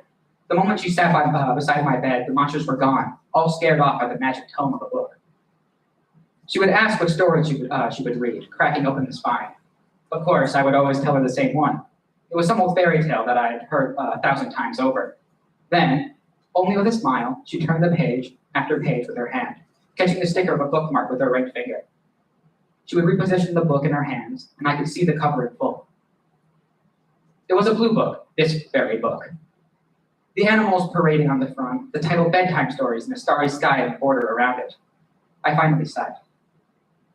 The moment she sat beside my bed, the monsters were gone, all scared off by the magic tome of the book. She would ask what story she would read, cracking open the spine. Of course, I would always tell her the same one. It was some old fairy tale that I had heard 1,000 times over. Then, only with a smile, she turned the page after page with her hand, catching the sticker of a bookmark with her right finger. She would reposition the book in her hands, and I could see the cover in full. It was a blue book, this very book. The animals parading on the front, the title Bedtime Stories, and the starry sky and border around it. I finally sighed.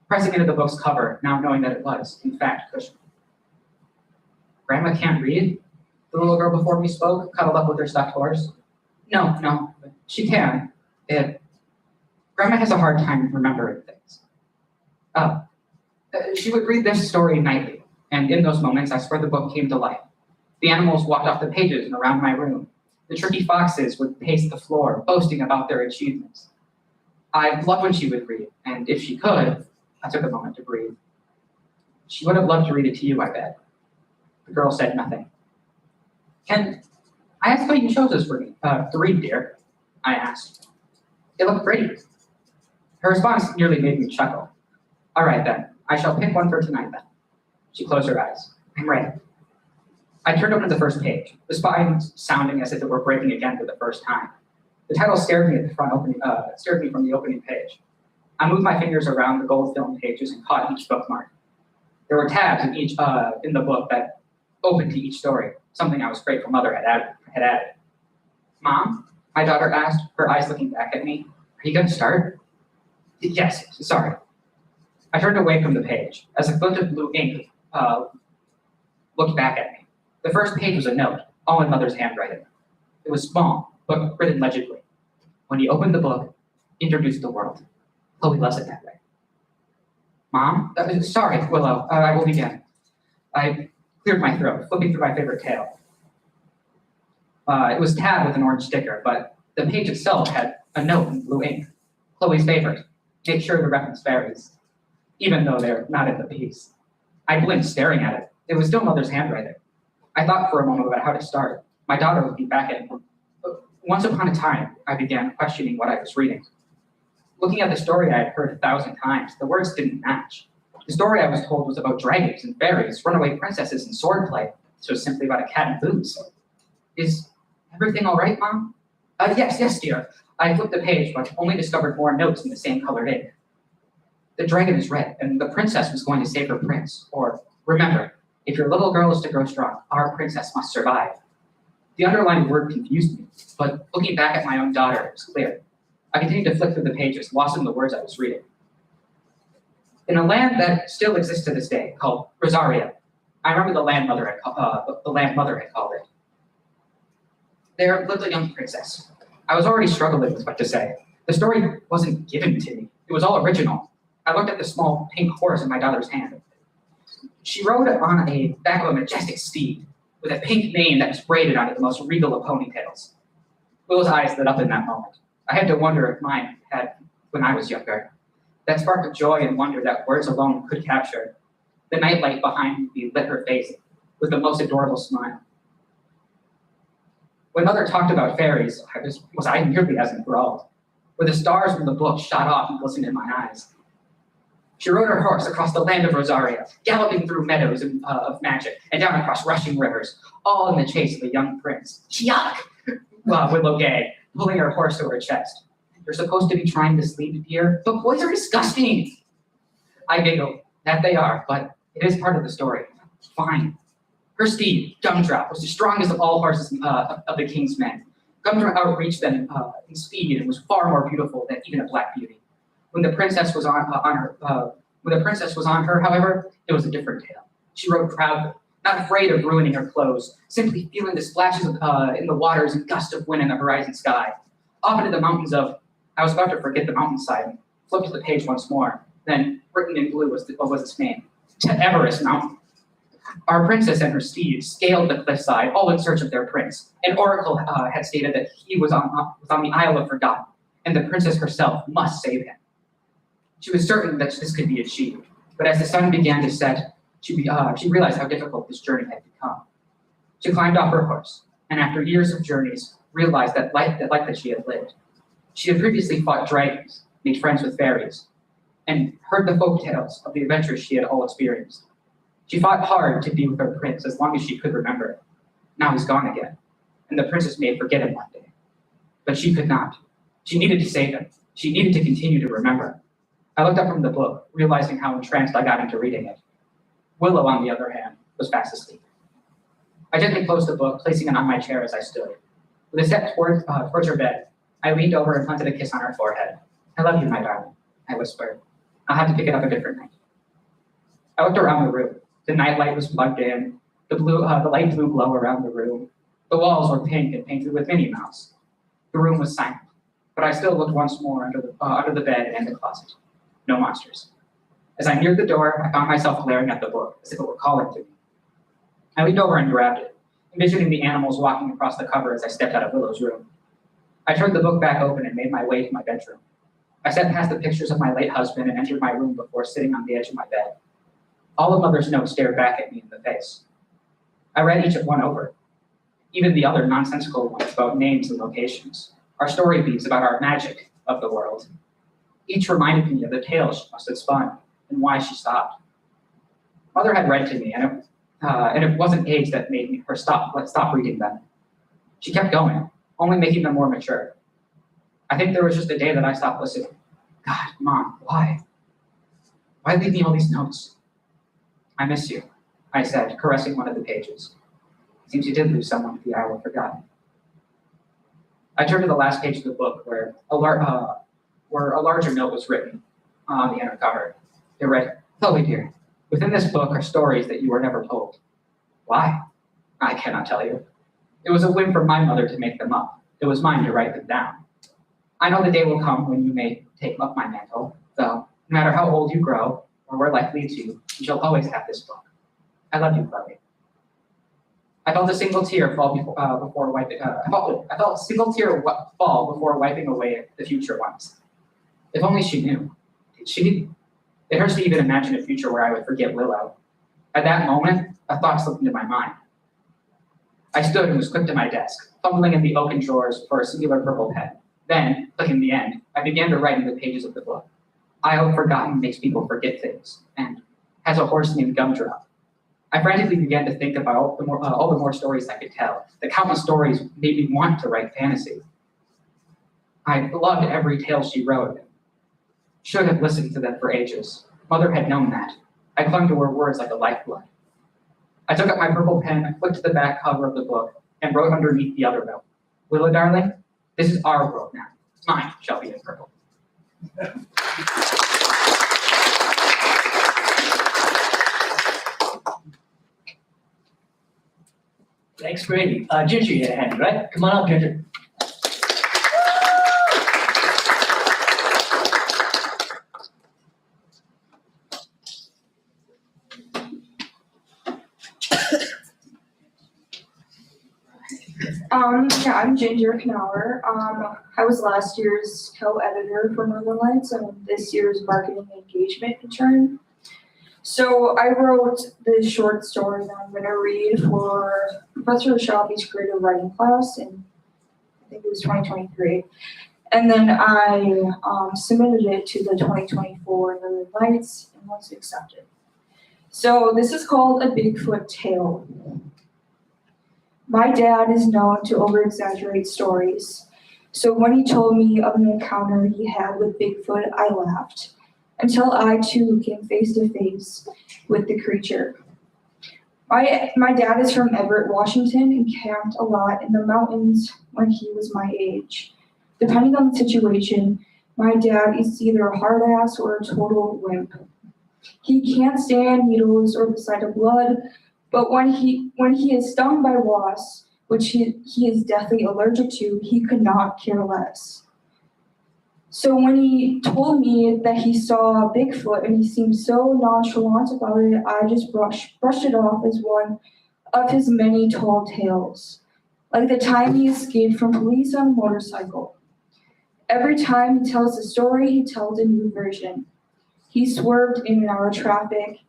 Pressing into the book's cover, now knowing that it was, in fact, cushioned. Grandma can't read? The little girl before me spoke, cuddled up with her stuffed horse. No, she can. Grandma has a hard time remembering things. She would read this story nightly, and in those moments, I swear the book came to life. The animals walked off the pages and around my room. The tricky foxes would pace the floor, boasting about their achievements. I loved when she would read, and if she could, I took a moment to breathe. She would have loved to read it to you, I bet. The girl said nothing. Can I ask why you chose this for me, to read, dear? I asked. It looked pretty. Her response nearly made me chuckle. All right, then. I shall pick one for tonight, then. She closed her eyes. I'm ready. I turned over to the first page, the spine sounding as if it were breaking again for the first time. The title scared me scared me from the opening page. I moved my fingers around the gold film pages and caught each bookmark. There were tabs in the book that opened to each story, something I was grateful Mother had added. Mom? My daughter asked, her eyes looking back at me. Are you gonna start? Yes, sorry. I turned away from the page as a glint of blue ink looked back at me. The first page was a note, all in Mother's handwriting. It was small, but written legibly. When he opened the book, introduced the world. Chloe loves it that way. Mom? Sorry, Willow, I will begin. I cleared my throat, flipping through my favorite tale. It was tabbed with an orange sticker, but the page itself had a note in blue ink. Chloe's favorite. Make sure to reference fairies, even though they're not in the piece. I blinked, staring at it. It was still Mother's handwriting. I thought for a moment about how to start. My daughter would be back at home. Once upon a time, I began questioning what I was reading. Looking at the story I had heard 1,000 times, the words didn't match. The story I was told was about dragons and fairies, runaway princesses, and swordplay. This was simply about a cat and boots. Is everything all right, Mom? Yes, dear. I flipped the page, but only discovered more notes in the same colored ink. The dragon is red, and the princess was going to save her prince. Or, remember, if your little girl is to grow strong, our princess must survive. The underlined word confused me, but looking back at my own daughter, it was clear. I continued to flick through the pages, lost in the words I was reading. In a land that still exists to this day, called Rosaria, I remember the land mother had called it. There lived a young princess. I was already struggling with what to say. The story wasn't given to me. It was all original. I looked at the small pink horse in my daughter's hand. She rode on a back of a majestic steed with a pink mane that was braided onto the most regal of ponytails. Willow's eyes lit up in that moment. I had to wonder if mine had when I was younger. That spark of joy and wonder that words alone could capture. The nightlight behind me lit her face with the most adorable smile. When Mother talked about fairies, was I nearly as enthralled, where the stars from the book shot off and glistened in my eyes. She rode her horse across the land of Rosaria, galloping through meadows of magic and down across rushing rivers, all in the chase of a young prince. Yuck! Willow gay, pulling her horse to her chest. You're supposed to be trying to sleep, dear, but boys are disgusting. I giggled. That they are, but it is part of the story. Fine. Her steed, Gumdrop, was the strongest of all horses of the king's men. Gumdrop outreached them in speed and was far more beautiful than even a black beauty. When the princess was on her, however, it was a different tale. She rode proudly, not afraid of ruining her clothes, simply feeling the splashes in the waters and gusts of wind in the horizon sky. Off into the mountains I was about to forget the mountainside and flipped to the page once more. Then, written in blue was its name, to Everest Mountain. Our princess and her steed scaled the cliffside, all in search of their prince. An oracle had stated that he was on the Isle of Forgotten, and the princess herself must save him. She was certain that this could be achieved, but as the sun began to set, she realized how difficult this journey had become. She climbed off her horse, and after years of journeys, realized that life that she had lived. She had previously fought dragons, made friends with fairies, and heard the folk tales of the adventures she had all experienced. She fought hard to be with her prince as long as she could remember. Now he's gone again, and the princess may forget him one day. But she could not. She needed to save him. She needed to continue to remember. I looked up from the book, realizing how entranced I got into reading it. Willow, on the other hand, was fast asleep. I gently closed the book, placing it on my chair as I stood. With a step towards her bed, I leaned over and planted a kiss on her forehead. I love you, my darling, I whispered. I'll have to pick it up a different night. I looked around the room. The nightlight was plugged in, the light blue glow around the room. The walls were pink and painted with Minnie Mouse. The room was silent, but I still looked once more under the bed and the closet. No monsters. As I neared the door, I found myself glaring at the book, as if it were calling to me. I leaned over and grabbed it, envisioning the animals walking across the cover as I stepped out of Willow's room. I turned the book back open and made my way to my bedroom. I sat past the pictures of my late husband and entered my room before sitting on the edge of my bed. All of Mother's notes stared back at me in the face. I read each of one over, even the other nonsensical ones about names and locations, our story beats about our magic of the world. Each reminded me of the tale she must have spun and why she stopped. Mother had read to me, and it wasn't age that made her stop reading them. She kept going, only making them more mature. I think there was just a day that I stopped listening. God, Mom, why? Why leave me all these notes? I miss you, I said, caressing one of the pages. Seems you did lose someone at the Isle of Forgotten. I turned to the last page of the book where a larger note was written on the inner cover. It read, "Chloe dear, within this book are stories that you were never told. Why? I cannot tell you. It was a whim from my mother to make them up. It was mine to write them down. I know the day will come when you may take up my mantle, though, no matter how old you grow, or we're likely to, you shall always have this book. I love you, Chloe." I felt a single tear fall before wiping. I felt a single tear fall before wiping away the future ones. If only she knew. Did she? It hurts to even imagine a future where I would forget Willow. At that moment, a thought slipped into my mind. I stood and was quick to my desk, fumbling in the oaken drawers for a singular purple pen. Then, clicking the end, I began to write in the pages of the book. I have forgotten makes people forget things, and has a horse named Gumdrop. I frantically began to think about all the more stories I could tell. The countless stories made me want to write fantasy. I loved every tale she wrote. Should have listened to them for ages. Mother had known that. I clung to her words like a lifeblood. I took up my purple pen, flipped to the back cover of the book, and wrote underneath the other note, "Willow, darling, this is our world now. Mine shall be in purple." Thanks, Brady. Ginger, you had a hand, right? Come on up, Ginger. Yeah, I'm Ginger Knauer. I was last year's co-editor for Northern Lights and this year's marketing engagement intern. So I wrote this short story that I'm gonna read for Professor Shelby's creative writing class in, I think it was 2023. And then I submitted it to the 2024 Northern Lights and was accepted. So this is called A Bigfoot Tale. My dad is known to over-exaggerate stories. So when he told me of an encounter he had with Bigfoot, I laughed, until I too came face to face with the creature. My dad is from Everett, Washington, and camped a lot in the mountains when he was my age. Depending on the situation, my dad is either a hard ass or a total wimp. He can't stand needles or the sight of blood, but when he is stung by wasps, which he is deathly allergic to, he could not care less. So when he told me that he saw Bigfoot and he seemed so nonchalant about it, I just brushed it off as one of his many tall tales. Like the time he escaped from police on a motorcycle. Every time he tells a story, he tells a new version. He swerved in and out of traffic,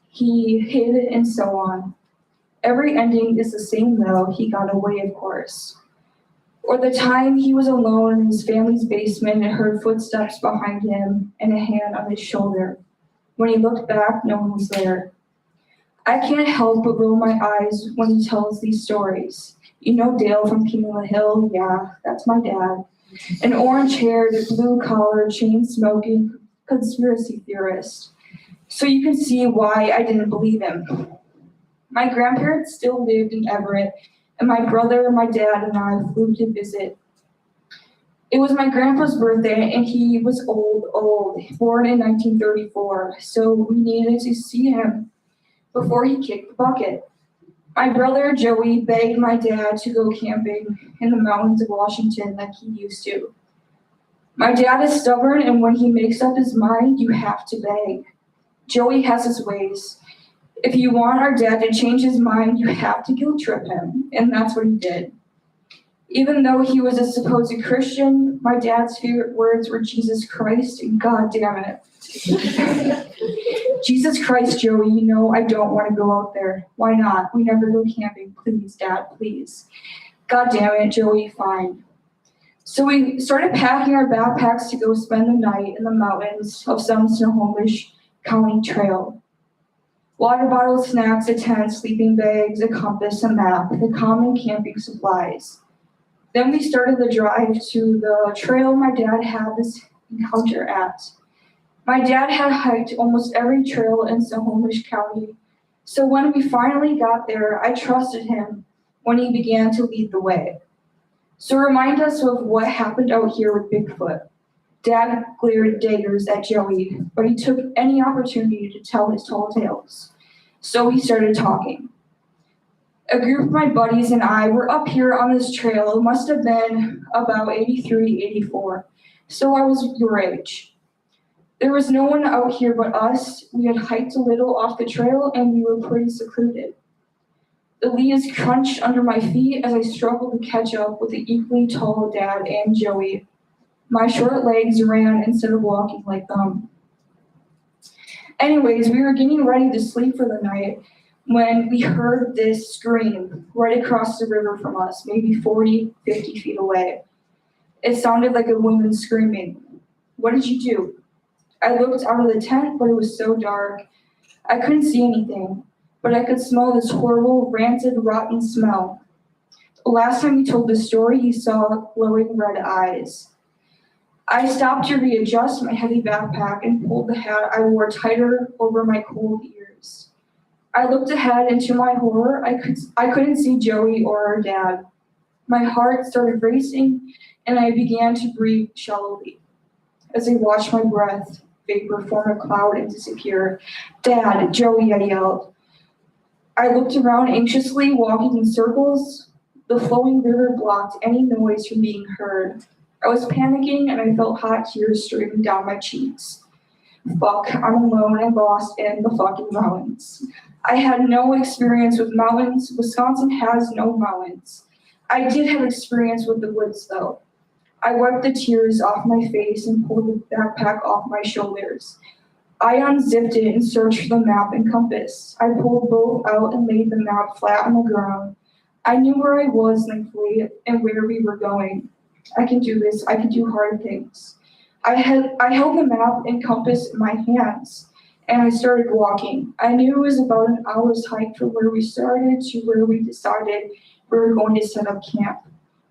he hid, and so on. Every ending is the same though, he got away, of course. Or the time he was alone in his family's basement and heard footsteps behind him and a hand on his shoulder. When he looked back, no one was there. I can't help but roll my eyes when he tells these stories. You know Dale from King of the Hill? Yeah, that's my dad. An orange-haired, blue-collar, chain-smoking conspiracy theorist. So you can see why I didn't believe him. My grandparents still lived in Everett, and my brother, my dad, and I flew to visit. It was my grandpa's birthday, and he was old, born in 1934, so we needed to see him before he kicked the bucket. My brother, Joey, begged my dad to go camping in the mountains of Washington like he used to. My dad is stubborn, and when he makes up his mind, you have to beg. Joey has his ways. If you want our dad to change his mind, you have to guilt trip him, and that's what he did. Even though he was a supposed Christian, my dad's favorite words were Jesus Christ and God damn it. Jesus Christ, Joey, you know I don't want to go out there. Why not? We never go camping. Please, Dad, please. God damn it, Joey, fine. So we started packing our backpacks to go spend the night in the mountains of some Snohomish County trail. Water bottles, snacks, a tent, sleeping bags, a compass, a map, the common camping supplies. Then we started the drive to the trail my dad had this encounter at. My dad had hiked almost every trail in Snohomish County, so when we finally got there, I trusted him when he began to lead the way. So remind us of what happened out here with Bigfoot. Dad glared daggers at Joey, but he took any opportunity to tell his tall tales. So he started talking. A group of my buddies and I were up here on this trail. It must have been about 83, 84. So I was your age. There was no one out here but us. We had hiked a little off the trail and we were pretty secluded. The leaves crunched under my feet as I struggled to catch up with the equally tall Dad and Joey. My short legs ran instead of walking like them. Anyways, we were getting ready to sleep for the night when we heard this scream right across the river from us, maybe 40, 50 feet away. It sounded like a woman screaming. What did you do? I looked out of the tent, but it was so dark. I couldn't see anything, but I could smell this horrible, rancid, rotten smell. The last time he told the story, he saw glowing red eyes. I stopped to readjust my heavy backpack and pulled the hat I wore tighter over my cold ears. I looked ahead, and to my horror, I couldn't see Joey or our dad. My heart started racing, and I began to breathe shallowly. As I watched my breath vapor form a cloud and disappear. Dad, Joey, I yelled. I looked around anxiously, walking in circles. The flowing river blocked any noise from being heard. I was panicking and I felt hot tears streaming down my cheeks. Fuck, I'm alone and lost in the fucking mountains. I had no experience with mountains. Wisconsin has no mountains. I did have experience with the woods though. I wiped the tears off my face and pulled the backpack off my shoulders. I unzipped it and searched for the map and compass. I pulled both out and laid the map flat on the ground. I knew where I was, thankfully, and where we were going. I can do this. I can do hard things. I held the map and compass in my hands, and I started walking. I knew it was about an hour's hike from where we started to where we decided we were going to set up camp.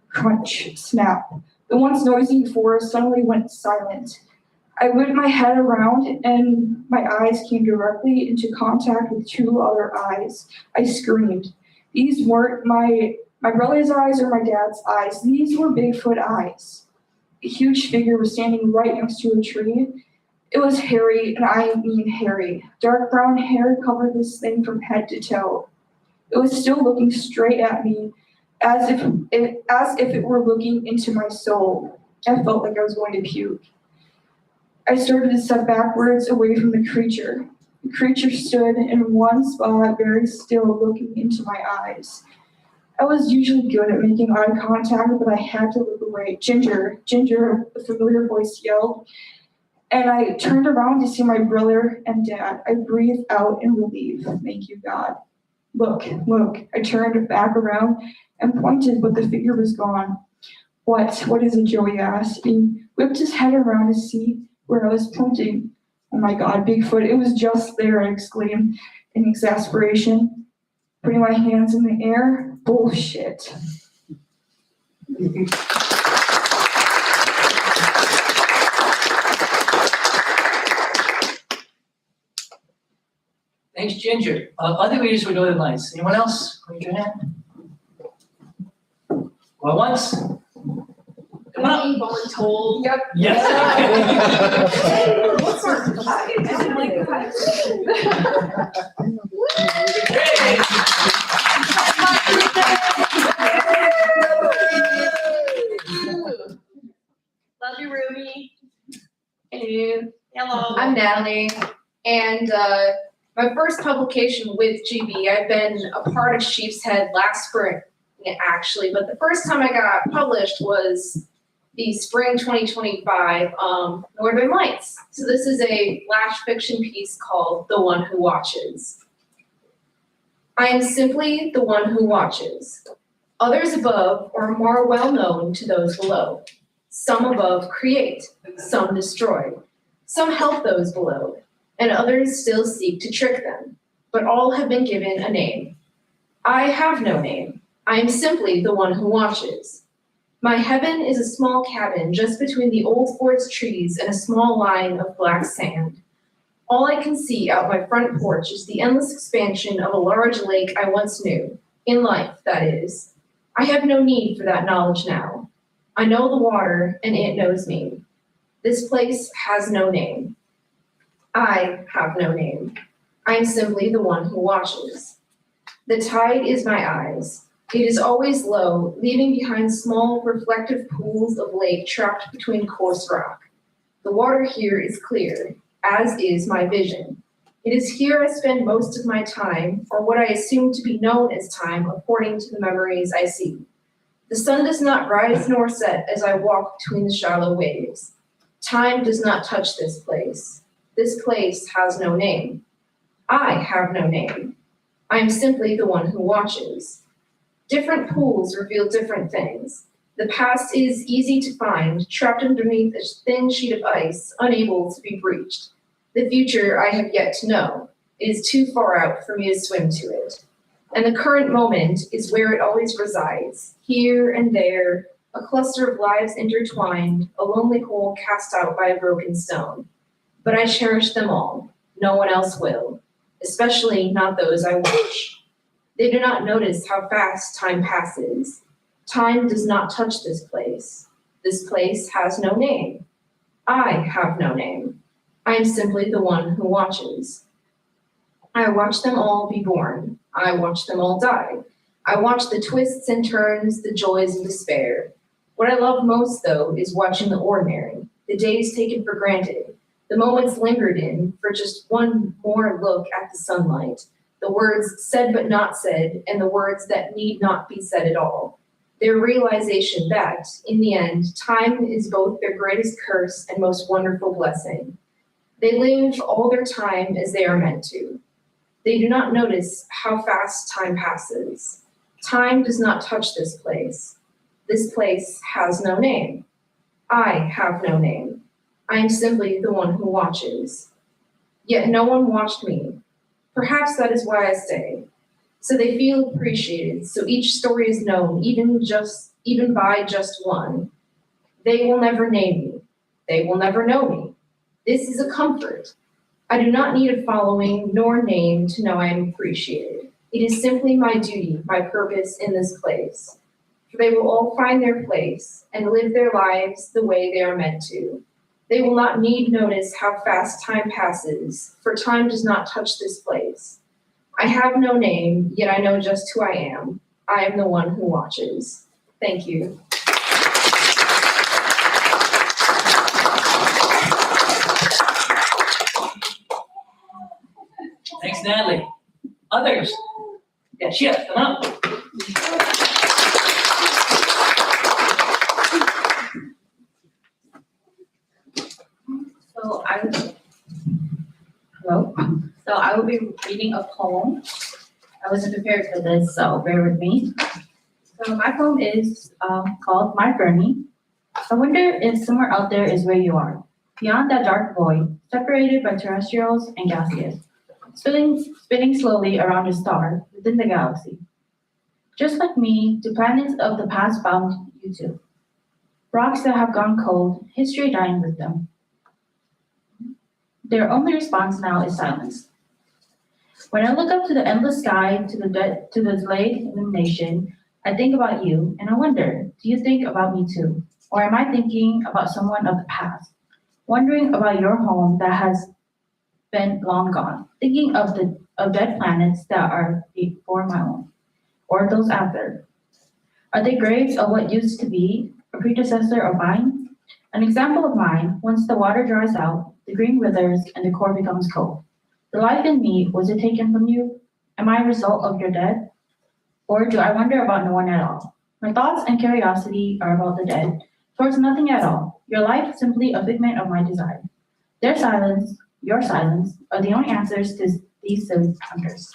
Crunch, snap. The once noisy forest suddenly went silent. I whipped my head around and my eyes came directly into contact with two other eyes. I screamed. These weren't my brother's eyes or my dad's eyes. These were Bigfoot eyes. A huge figure was standing right next to a tree. It was hairy, and I mean hairy. Dark brown hair covered this thing from head to toe. It was still looking straight at me, as if it were looking into my soul. I felt like I was going to puke. I started to step backwards away from the creature. The creature stood in one spot, very still, looking into my eyes. I was usually good at making eye contact, but I had to look away. Ginger, a familiar voice yelled, and I turned around to see my brother and dad. I breathed out in relief. Thank you, God. Look. I turned back around and pointed, but the figure was gone. What is it, Joey asked. He whipped his head around to see where I was pointing. Oh my God, Bigfoot, it was just there, I exclaimed in exasperation, putting my hands in the air. Bullshit. Thanks, Ginger. Other readers for Northern Lights. Anyone else? Raise your hand. Going once. Come on up. Voluntold. Yep. Yes. Love you, Ruby. Hey, Hello. I'm Natalie, and my first publication with GB, I've been a part of Sheep's Head last spring, actually, but the first time I got published was the spring 2025 Northern Lights. So this is a flash fiction piece called The One Who Watches. I am simply the one who watches. Others above are more well known to those below. Some above create, some destroy. Some help those below, and others still seek to trick them. But all have been given a name. I have no name. I am simply the one who watches. My heaven is a small cabin just between the old forest trees and a small line of black sand. All I can see out my front porch is the endless expansion of a large lake I once knew, in life, that is. I have no need for that knowledge now. I know the water and it knows me. This place has no name. I have no name. I am simply the one who watches. The tide is my eyes. It is always low, leaving behind small reflective pools of lake trapped between coarse rock. The water here is clear, as is my vision. It is here I spend most of my time, or what I assume to be known as time, according to the memories I see. The sun does not rise nor set as I walk between the shallow waves. Time does not touch this place. This place has no name. I have no name. I am simply the one who watches. Different pools reveal different things. The past is easy to find, trapped underneath a thin sheet of ice, unable to be breached. The future I have yet to know. It is too far out for me to swim to it. And the current moment is where it always resides, here and there, a cluster of lives intertwined, a lonely hole cast out by a broken stone. But I cherish them all. No one else will, especially not those I watch. They do not notice how fast time passes. Time does not touch this place. This place has no name. I have no name. I am simply the one who watches. I watch them all be born. I watch them all die. I watch the twists and turns, the joys and despair. What I love most, though, is watching the ordinary, the days taken for granted, the moments lingered in for just one more look at the sunlight, the words said but not said, and the words that need not be said at all. Their realization that, in the end, time is both their greatest curse and most wonderful blessing. They live all their time as they are meant to. They do not notice how fast time passes. Time does not touch this place. This place has no name. I have no name. I am simply the one who watches. Yet no one watched me. Perhaps that is why I stay. So they feel appreciated, so each story is known, even by just one. They will never name me. They will never know me. This is a comfort. I do not need a following nor name to know I am appreciated. It is simply my duty, my purpose in this place. For they will all find their place and live their lives the way they are meant to. They will not need notice how fast time passes, for time does not touch this place. I have no name, yet I know just who I am. I am the one who watches. Thank you. Thanks, Natalie. Others? Yeah, Shia, come up. So I will be reading a poem. I wasn't prepared for this, so bear with me. So my poem is called My Fernie. I wonder if somewhere out there is where you are, beyond that dark void, separated by terrestrials and gaseous, spinning slowly around a star within the galaxy. Just like me, the planets of the past found you too. Rocks that have gone cold, history dying with them. Their only response now is silence. When I look up to the endless sky, to the delayed illumination, I think about you, and I wonder, do you think about me too? Or am I thinking about someone of the past, wondering about your home that has been long gone, thinking of dead planets that are before my own, or those after? Are they graves of what used to be, a predecessor of mine? An example of mine, once the water dries out, the green withers and the core becomes cold. The life in me, was it taken from you? Am I a result of your death? Or do I wonder about no one at all? My thoughts and curiosity are about the dead, towards nothing at all. Your life simply a figment of my desire. Their silence, your silence, are the only answers to these silly wonders.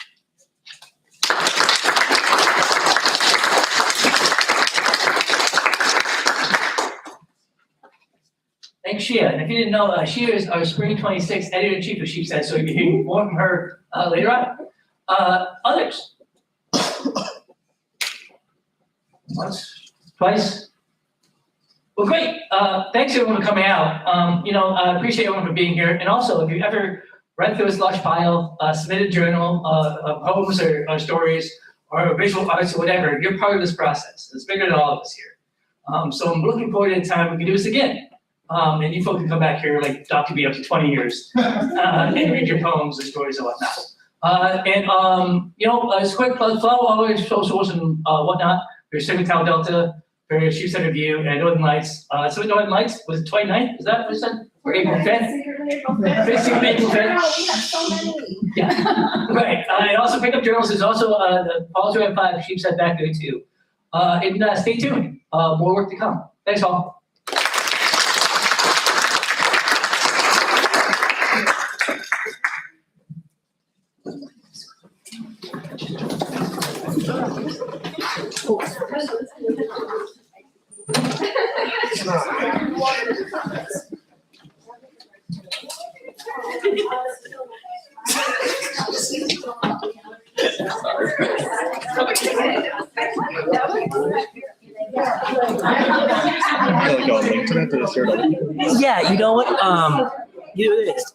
Thanks, Shia. And if you didn't know, Shia is our spring 26th editor-in-chief of Sheepshead, so you'll be hearing more from her later on. Others? Once, twice? Well, great. Thanks everyone for coming out. I appreciate everyone for being here. And also, if you ever read through this large file, submit a journal of poems or stories, or visual arts or whatever, you're part of this process. It's bigger than all of us here. So I'm looking forward to the time we can do this again. And you folks can come back here like Dr. B up to 20 years and read your poems and stories and whatnot. You know, as a quick plug, follow all our socials and whatnot. There's Sigma Tau Delta, there's Chief Center View, and Northern Lights. So Northern Lights, was it 29th? Is that what you said? Or April 5th? Basically April 5th. We have so many. Yeah, right. And also Pickup Journals is also the Falls Road 5 Sheep Set back there too. And stay tuned. More work to come. Thanks all. Yeah, you know what, you know this,